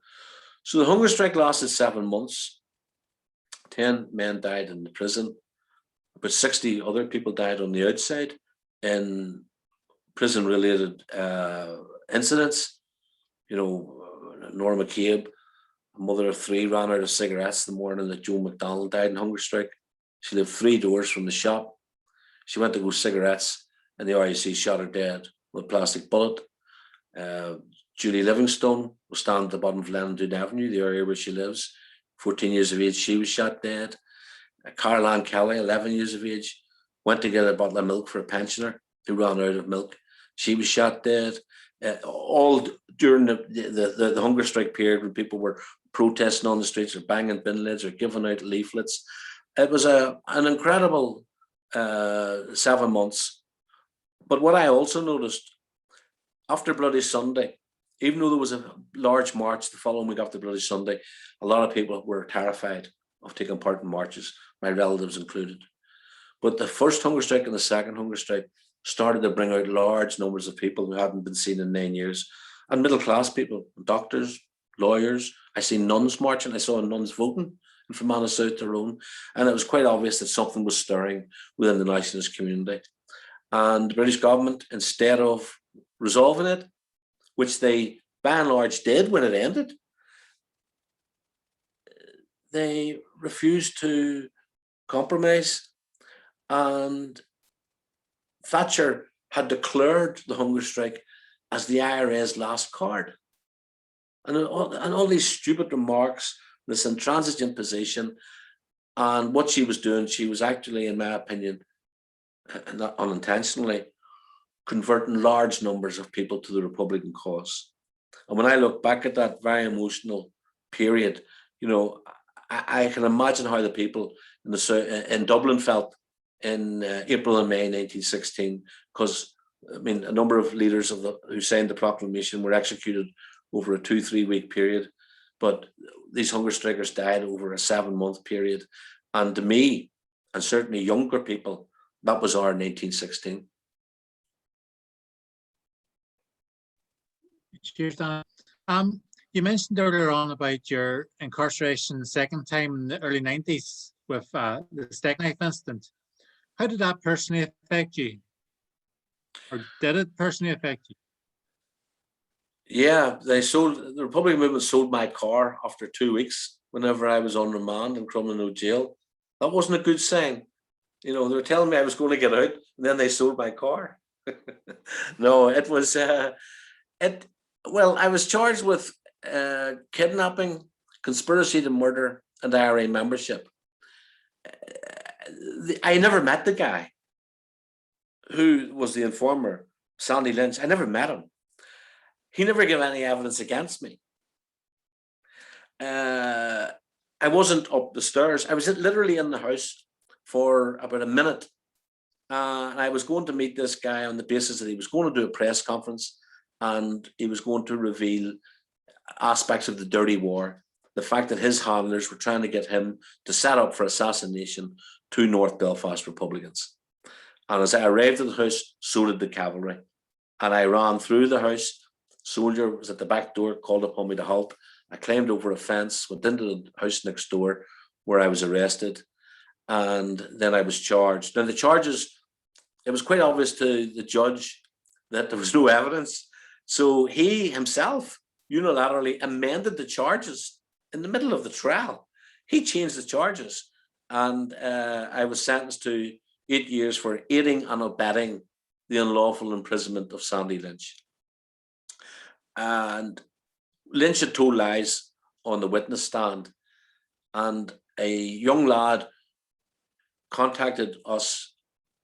S2: So the hunger strike lasted 7 months. 10 men died in the prison. About 60 other people died on the outside in prison-related incidents. You know, Nora McCabe, a mother of 3, ran out of cigarettes the morning that Joe McDonald died in hunger strike. She lived 3 doors from the shop. She went to go cigarettes, and the RUC shot her dead with a plastic bullet. Julie Livingstone was standing at the bottom of Lennon Avenue, the area where she lives. 14 years of age, she was shot dead. Carol Ann Kelly, 11 years of age, went to get a bottle of milk for a pensioner who ran out of milk. She was shot dead. All during the hunger strike period, when people were protesting on the streets or banging bin lids or giving out leaflets. It was an incredible 7 months. But what I also noticed, after Bloody Sunday, even though there was a large march the following week after Bloody Sunday, a lot of people were terrified of taking part in marches, my relatives included. But the first hunger strike and the second hunger strike started to bring out large numbers of people who hadn't been seen in 9 years, and middle-class people, doctors, lawyers. I seen nuns marching. I saw nuns voting in Fermanagh South Tyrone, and it was quite obvious that something was stirring within the nationalist community. And the British government, instead of resolving it, which they by and large did when it ended, they refused to compromise, and Thatcher had declared the hunger strike as the IRA's last card. And all these stupid remarks, this intransigent position, and what she was doing, she was actually, in my opinion, not unintentionally, converting large numbers of people to the Republican cause. And when I look back at that very emotional period, you know, I can imagine how the people in Dublin felt in April and May 1916, because I mean, a number of leaders who signed the proclamation were executed over a 2-3 week period, but these hunger strikers died over a 7-month period. And to me, and certainly younger people, that was our 1916.
S1: Cheers, Dan. You mentioned earlier on about your incarceration the second time in the early 90s with the steak knife incident. How did that personally affect you? Or did it personally affect you?
S2: Yeah, the Republican movement sold my car after 2 weeks whenever I was on remand in Crumlin Jail. That wasn't a good sign. You know, they were telling me I was going to get out, and then they sold my car. No, it was, well, I was charged with kidnapping, conspiracy to murder, and IRA membership. I never met the guy who was the informer, Sandy Lynch. I never met him. He never gave any evidence against me. I wasn't up the stairs. I was literally in the house for about a minute. And I was going to meet this guy on the basis that he was going to do a press conference and he was going to reveal aspects of the dirty war, the fact that his handlers were trying to get him to set up for assassination to North Belfast Republicans. And as I arrived at the house, so did the cavalry. And I ran through the house. Soldier was at the back door, called upon me to halt. I climbed over a fence, went into the house next door where I was arrested. And then I was charged. Now the charges, it was quite obvious to the judge that there was no evidence. So he himself unilaterally amended the charges in the middle of the trial. He changed the charges. And I was sentenced to 8 years for aiding and abetting the unlawful imprisonment of Sandy Lynch. And Lynch had told lies on the witness stand. And a young lad contacted us.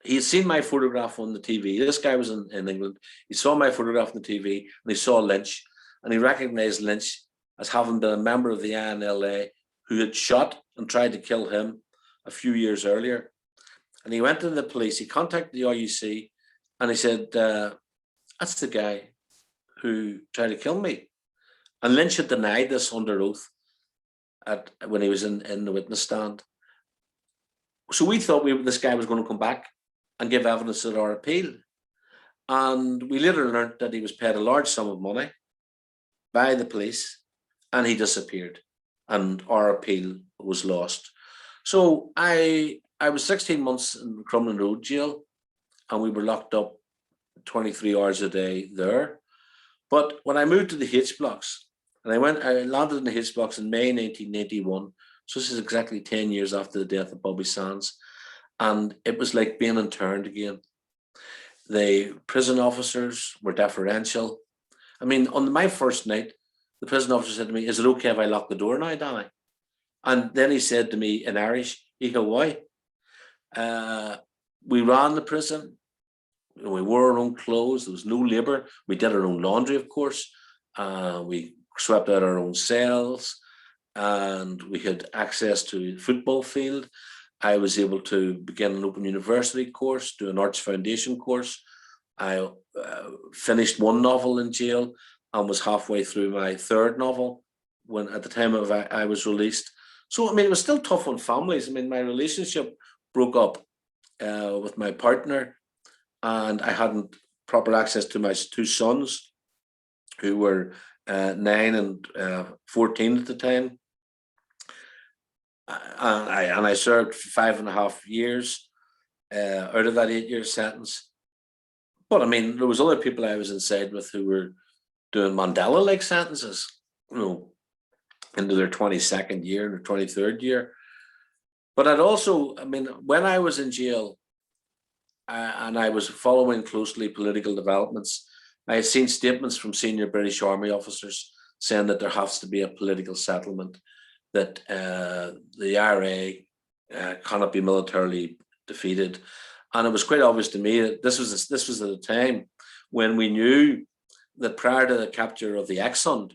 S2: He had seen my photograph on the TV. This guy was in England. He saw my photograph on the TV and he saw Lynch, and he recognized Lynch as having been a member of the INLA who had shot and tried to kill him a few years earlier. And he went to the police. He contacted the RUC and he said, that's the guy who tried to kill me. And Lynch had denied this under oath when he was in the witness stand. So we thought this guy was going to come back and give evidence at our appeal. And we later learned that he was paid a large sum of money by the police and he disappeared and our appeal was lost. So I was 16 months in Crumlin Road jail and we were locked up 23 hours a day there. But when I moved to the H blocks, and I landed in the H blocks in May 1981, so this is exactly 10 years after the death of Bobby Sands, and it was like being interned again. The prison officers were deferential, I mean, on my first night, the prison officer said to me, "Is it okay if I lock the door now, Danny?" And then he said to me in Irish, "Why?" We ran the prison. We wore our own clothes. There was no labour. We did our own laundry, of course. We swept out our own cells, and we had access to the football field. I was able to begin an open university course, do an arts foundation course. I finished one novel in jail and was halfway through my third novel when, at the time of I was released. So, I mean, it was still tough on families. I mean, my relationship broke up with my partner, and I hadn't proper access to my two sons, who were 9 and 14 at the time. And I served 5.5 years out of that 8-year sentence. But I mean, there was other people I was inside with who were doing Mandela-like sentences, into their 22nd year and their 23rd year. But I'd also, I mean, when I was in jail and I was following closely political developments, I had seen statements from senior British Army officers saying that there has to be a political settlement, that the IRA cannot be militarily defeated. And it was quite obvious to me that this was at a time when we knew that prior to the capture of the Exxon,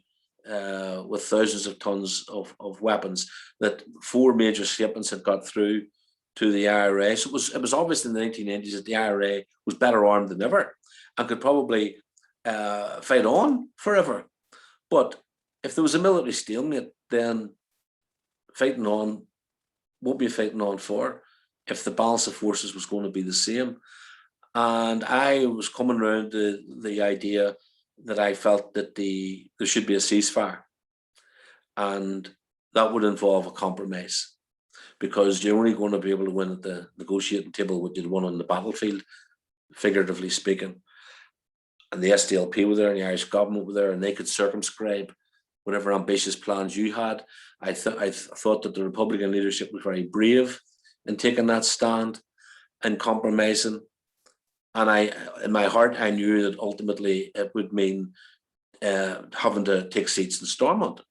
S2: with thousands of tons of weapons, that 4 major shipments had got through to the IRA. So it was obvious in the 1990s that the IRA was better armed than ever and could probably fight on forever. But if there was a military stalemate, then fighting on won't be fighting on for, if the balance of forces was going to be the same. And I was coming around to the idea that I felt that there should be a ceasefire, and that would involve a compromise, because you're only going to be able to win at the negotiating table what you'd won on the battlefield, figuratively speaking. And the SDLP were there and the Irish government were there, and they could circumscribe whatever ambitious plans you had. I thought that the Republican leadership was very brave in taking that stand and compromising. And in my heart, I knew that ultimately it would mean having to take seats in Stormont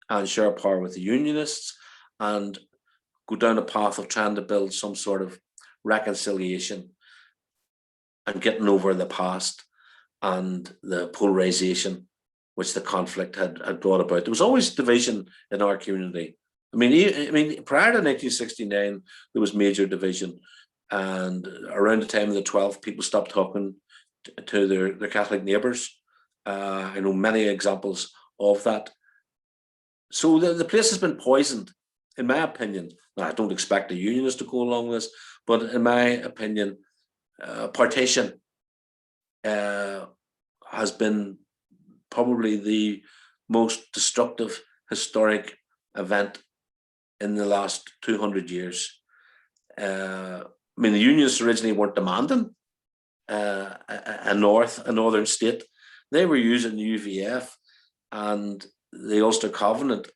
S2: and share power with the Unionists and go down a path of trying to build some sort of reconciliation and getting over the past and the polarization which the conflict had brought about. There was always division in our community. I mean, prior to 1969, there was major division. And around the time of the 12th, people stopped talking to their Catholic neighbours. I know many examples of that. So the place has been poisoned, in my opinion. Now, I don't expect the Unionists to go along with this, but in my opinion, partition has been probably the most destructive historic event in the last 200 years. I mean, the Unionists originally weren't demanding a northern state. They were using the UVF and the Ulster Covenant,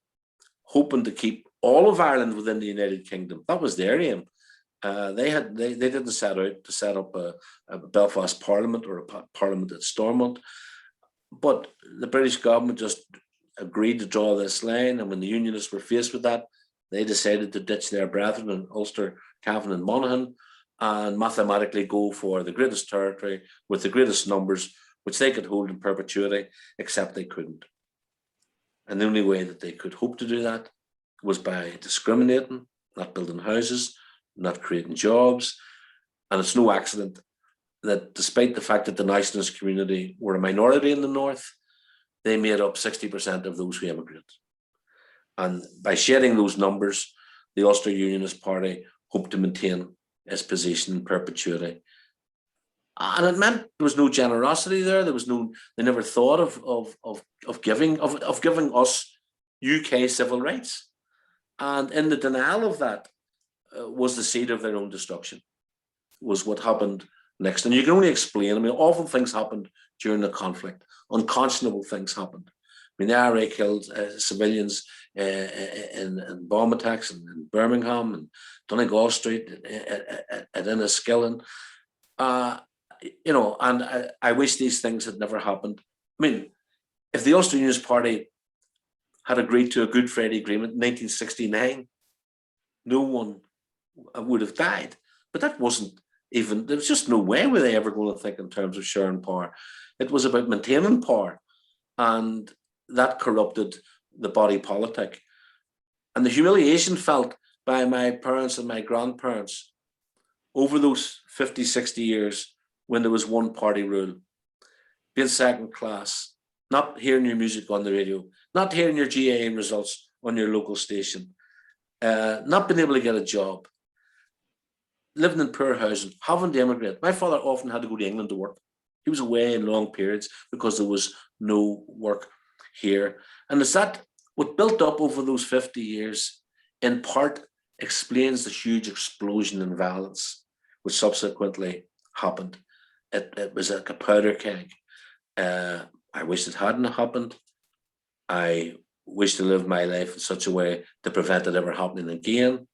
S2: hoping to keep all of Ireland within the United Kingdom. That was their aim. They didn't set out to set up a Belfast Parliament or a Parliament at Stormont, but the British government just agreed to draw this line. And when the Unionists were faced with that, they decided to ditch their brethren in Ulster, Cavan, and Monaghan, and mathematically go for the greatest territory with the greatest numbers, which they could hold in perpetuity, except they couldn't. And the only way that they could hope to do that was by discriminating, not building houses, not creating jobs. And it's no accident that despite the fact that the nationalist community were a minority in the north, they made up 60% of those who emigrated. And by shedding those numbers, the Ulster Unionist Party hoped to maintain its position in perpetuity. And it meant there was no generosity there. There was no, they never thought of giving us UK civil rights. And in the denial of that was the seed of their own destruction, was what happened next. And you can only explain, I mean, awful things happened during the conflict. Unconscionable things happened. I mean, the IRA killed civilians in bomb attacks in Birmingham and Donegal Street, at Enniskillen. And I wish these things had never happened. I mean, if the Ulster Unionist Party had agreed to a Good Friday Agreement in 1969, no one would have died. But that wasn't even, there was just no way were they ever going to think in terms of sharing power. It was about maintaining power, and that corrupted the body politic. And the humiliation felt by my parents and my grandparents over those 50, 60 years when there was one party rule, being second class, not hearing your music on the radio, not hearing your GAA results on your local station, not being able to get a job, living in poor housing, having to immigrate. My father often had to go to England to work. He was away in long periods because there was no work here. And it's that what built up over those 50 years in part explains the huge explosion in violence which subsequently happened. It was like a powder keg. I wish it hadn't happened. I wish to live my life in such a way to prevent it ever happening again.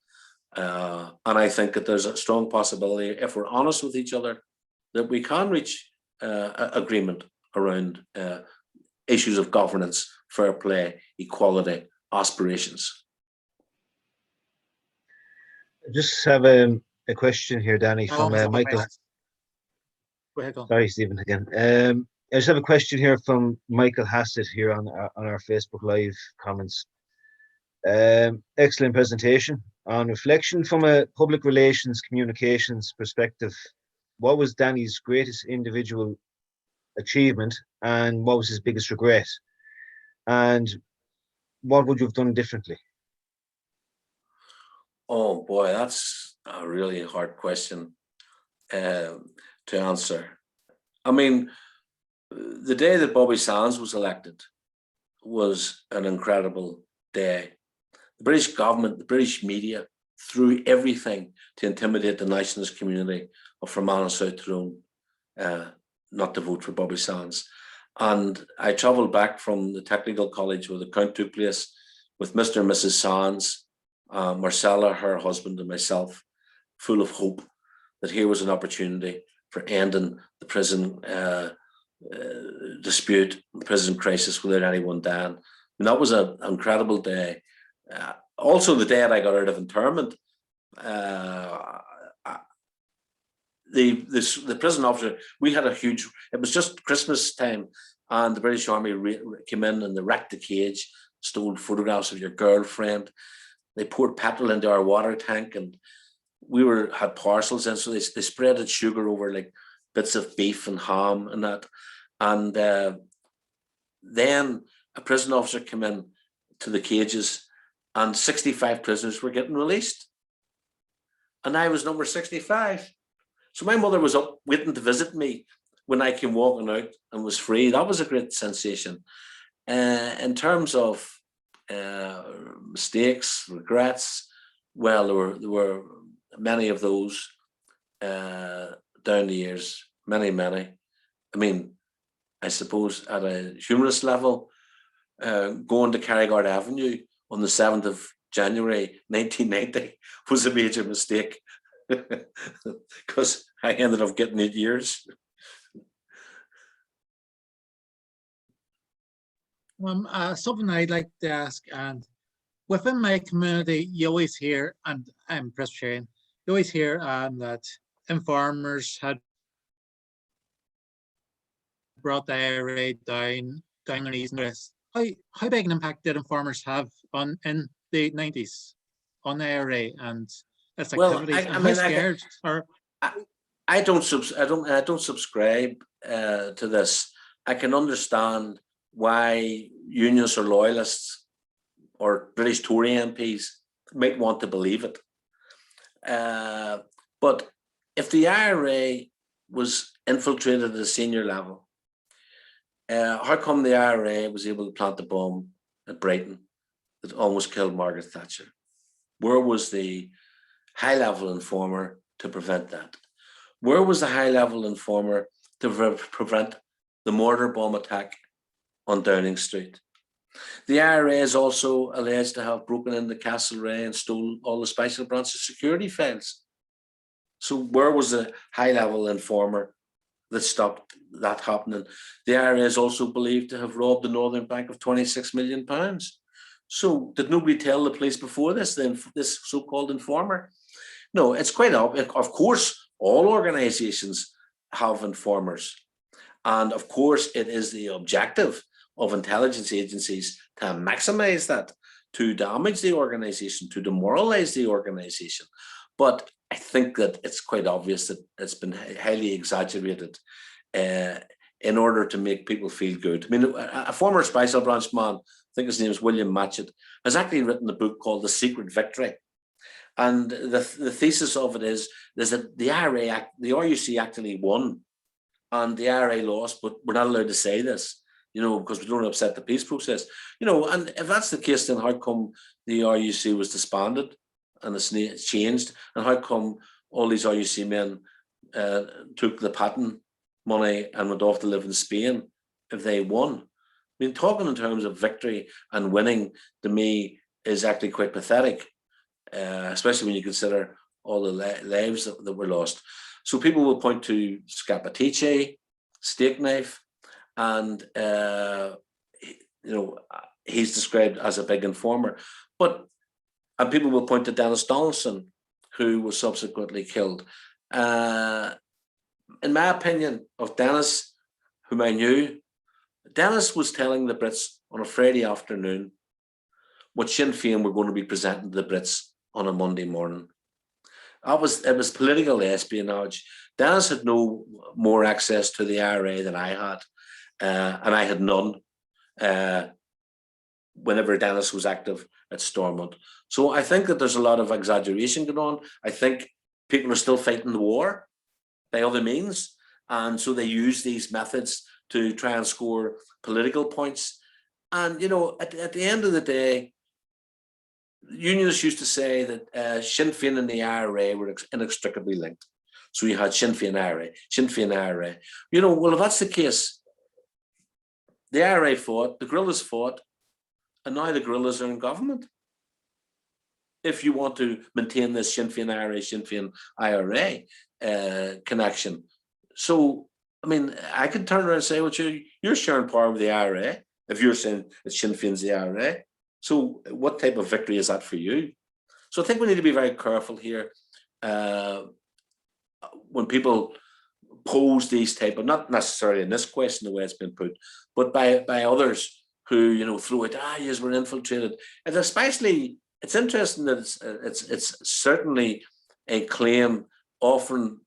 S2: And I think that there's a strong possibility, if we're honest with each other, that we can reach agreement around issues of governance, fair play, equality, aspirations.
S3: I just have a question here, Danny, from Michael.
S1: Go ahead, Colin.
S3: Sorry, Stephen, again. I just have a question here from Michael Hassett here on our Facebook Live comments. Excellent presentation. On reflection from a public relations communications perspective, what was Danny's greatest individual achievement and what was his biggest regret? And what would you have done differently?
S2: Oh boy, that's a really hard question to answer. I mean, the day that Bobby Sands was elected was an incredible day. The British government, the British media threw everything to intimidate the nationalist community of Fermanagh and South Tyrone not to vote for Bobby Sands. And I travelled back from the technical college where the count took place with Mr. and Mrs. Sands, Marcella, her husband, and myself, full of hope that here was an opportunity for ending the prison dispute, the prison crisis without anyone dying. And that was an incredible day. Also, the day that I got out of internment, the prison officer, we had a huge, it was just Christmas time, and the British Army came in and they wrecked the cage, stole photographs of your girlfriend. They poured petrol into our water tank, and we had parcels in, so they spreaded sugar over like bits of beef and ham and that. And then a prison officer came in to the cages, and 65 prisoners were getting released. And I was number 65. So my mother was up waiting to visit me when I came walking out and was free. That was a great sensation. In terms of mistakes, regrets, well, there were many of those down the years, many. I mean, I suppose at a humorous level, going to Carrigard Avenue on the 7th of January 1990 was a major mistake because I ended up getting 8 years.
S1: Something I'd like to ask, and within my community, you always hear, and I'm Presbyterian, you always hear that informers had brought the IRA down on their knees and this. How big an impact did informers have in the 90s on the IRA and its activities?
S2: Well, I mean,
S1: scared or
S2: I don't subscribe to this. I can understand why unionists or loyalists or British Tory MPs might want to believe it. But if the IRA was infiltrated at a senior level, how come the IRA was able to plant the bomb at Brighton that almost killed Margaret Thatcher? Where was the high-level informer to prevent that? Where was the high-level informer to prevent the mortar bomb attack on Downing Street? The IRA is also alleged to have broken into Castlereagh and stole all the special branches security files. So where was the high-level informer that stopped that happening. The IRA is also believed to have robbed the Northern Bank of £26 million. So did nobody tell the police before this, this so-called informer? No, it's quite obvious. Of course, all organisations have informers. And of course, it is the objective of intelligence agencies to maximise that, to damage the organisation, to demoralise the organisation. But I think that it's quite obvious that it's been highly exaggerated in order to make people feel good. I mean, a former Special Branch man, I think his name is William Matchett, has actually written a book called The Secret Victory. And the thesis of it is that the IRA, the RUC actually won and the IRA lost, but we're not allowed to say this, you know, because we don't upset the peace process. You know, and if that's the case, then how come the RUC was disbanded and it's changed? And how come all these RUC men took the patent money and went off to live in Spain if they won? I mean, talking in terms of victory and winning, to me, is actually quite pathetic, especially when you consider all the lives that were lost. So people will point to Scapatice, steak knife, and you know, he's described as a big informer. And people will point to Dennis Donaldson, who was subsequently killed. In my opinion of Dennis, whom I knew, Dennis was telling the Brits on a Friday afternoon what Sinn Féin were going to be presenting to the Brits on a Monday morning. It was political espionage. Dennis had no more access to the IRA than I had, and I had none whenever Dennis was active at Stormont. So I think that there's a lot of exaggeration going on. I think people are still fighting the war by other means, and so they use these methods to try and score political points. And, you know, at the end of the day, unionists used to say that Sinn Féin and the IRA were inextricably linked. So you had Sinn Féin IRA, Sinn Féin IRA. You know, well, if that's the case, the IRA fought, the guerrillas fought, and now the guerrillas are in government. If you want to maintain this Sinn Féin IRA, Sinn Féin IRA connection. So, I mean, I could turn around and say, well, you're sharing power with the IRA if you're saying that Sinn Féin's the IRA. So what type of victory is that for you? So I think we need to be very careful here when people pose these type of, not necessarily in this question the way it's been put, but by others who, you know, throw it, yes, we're infiltrated. And especially, it's interesting that it's certainly a claim often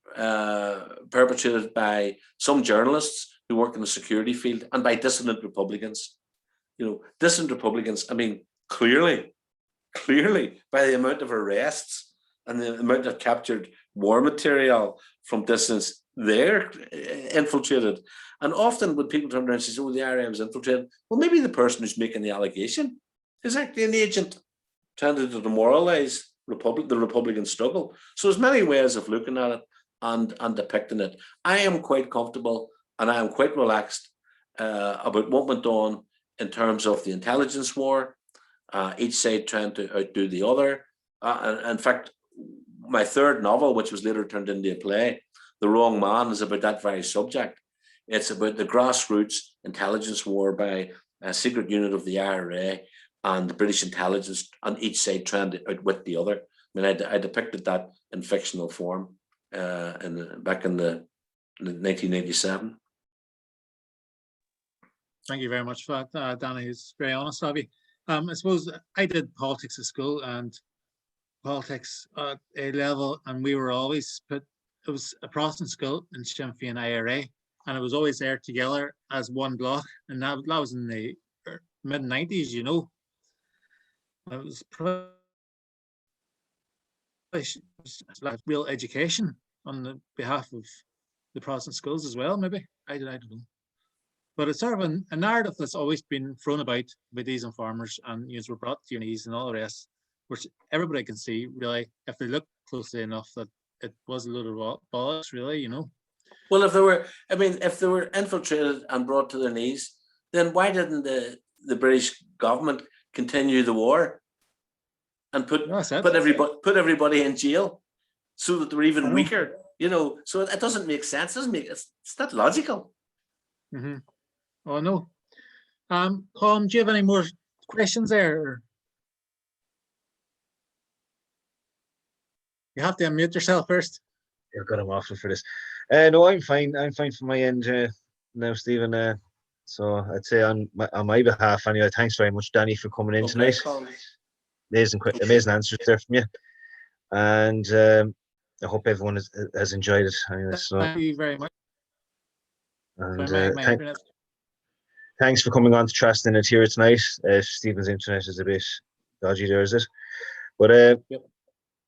S2: perpetrated by some journalists who work in the security field and by dissident Republicans. You know, dissident Republicans, I mean, clearly, by the amount of arrests and the amount of captured war material from dissidents, they're infiltrated. And often when people turn around and say, oh, the IRA was infiltrated, well, maybe the person who's making the allegation is actually an agent trying to demoralize the Republican struggle. So there's many ways of looking at it and depicting it. I am quite comfortable and I am quite relaxed about what went on in terms of the intelligence war, each side trying to outdo the other. In fact, my third novel, which was later turned into a play, The Wrong Man, is about that very subject. It's about the grassroots intelligence war by a secret unit of the IRA and the British intelligence on each side trying to outwit the other. I mean, I depicted that in fictional form back in the 1987.
S1: Thank you very much for that, Danny. It's very honest of you. I suppose I did politics at school and politics at A level, and we were always put, it was a Protestant school in Sinn Féin IRA, and it was always there together as one block, and that was in the mid-90s, you know. It was like real education on the behalf of the Protestant schools as well, maybe. I don't know. But it's sort of a narrative that's always been thrown about by these informers, and were brought to your knees and all the rest, which everybody can see, really, if they look closely enough, that it was a load of bollocks, really, you know.
S2: Well, if they were infiltrated and brought to their knees, then why didn't the British government continue the war and put everybody in jail so that they were even weaker? so it doesn't make sense. It's not logical.
S1: Mm-hmm. Oh no. Colm, do you have any more questions there? You have to unmute yourself first.
S3: I've got him off for this. No, I'm fine. I'm fine from my end now, Stephen. So I'd say on my behalf, anyway, thanks very much, Danny, for coming in tonight. Amazing answers there from you. And I hope everyone has enjoyed it. Anyway, so,
S1: thank you very much.
S3: And thanks for coming on to Trust in It here tonight. Stephen's internet is a bit dodgy there, is it? But
S1: yep.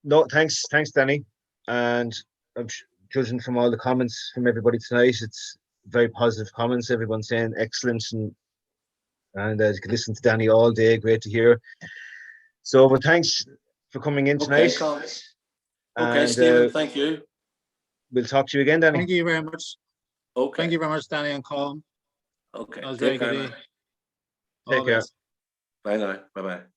S3: No, thanks, Danny. And I'm judging from all the comments from everybody tonight, it's very positive comments. Everyone's saying excellent, and you can listen to Danny all day. Great to hear. So, but thanks for coming in tonight.
S2: Okay, Stephen, thank you.
S3: We'll talk to you again, Danny.
S1: Thank you very much.
S2: Okay.
S1: Thank you very much, Danny and Colm.
S2: Okay.
S1: That was very good.
S3: Take care.
S2: Bye now. Bye-bye.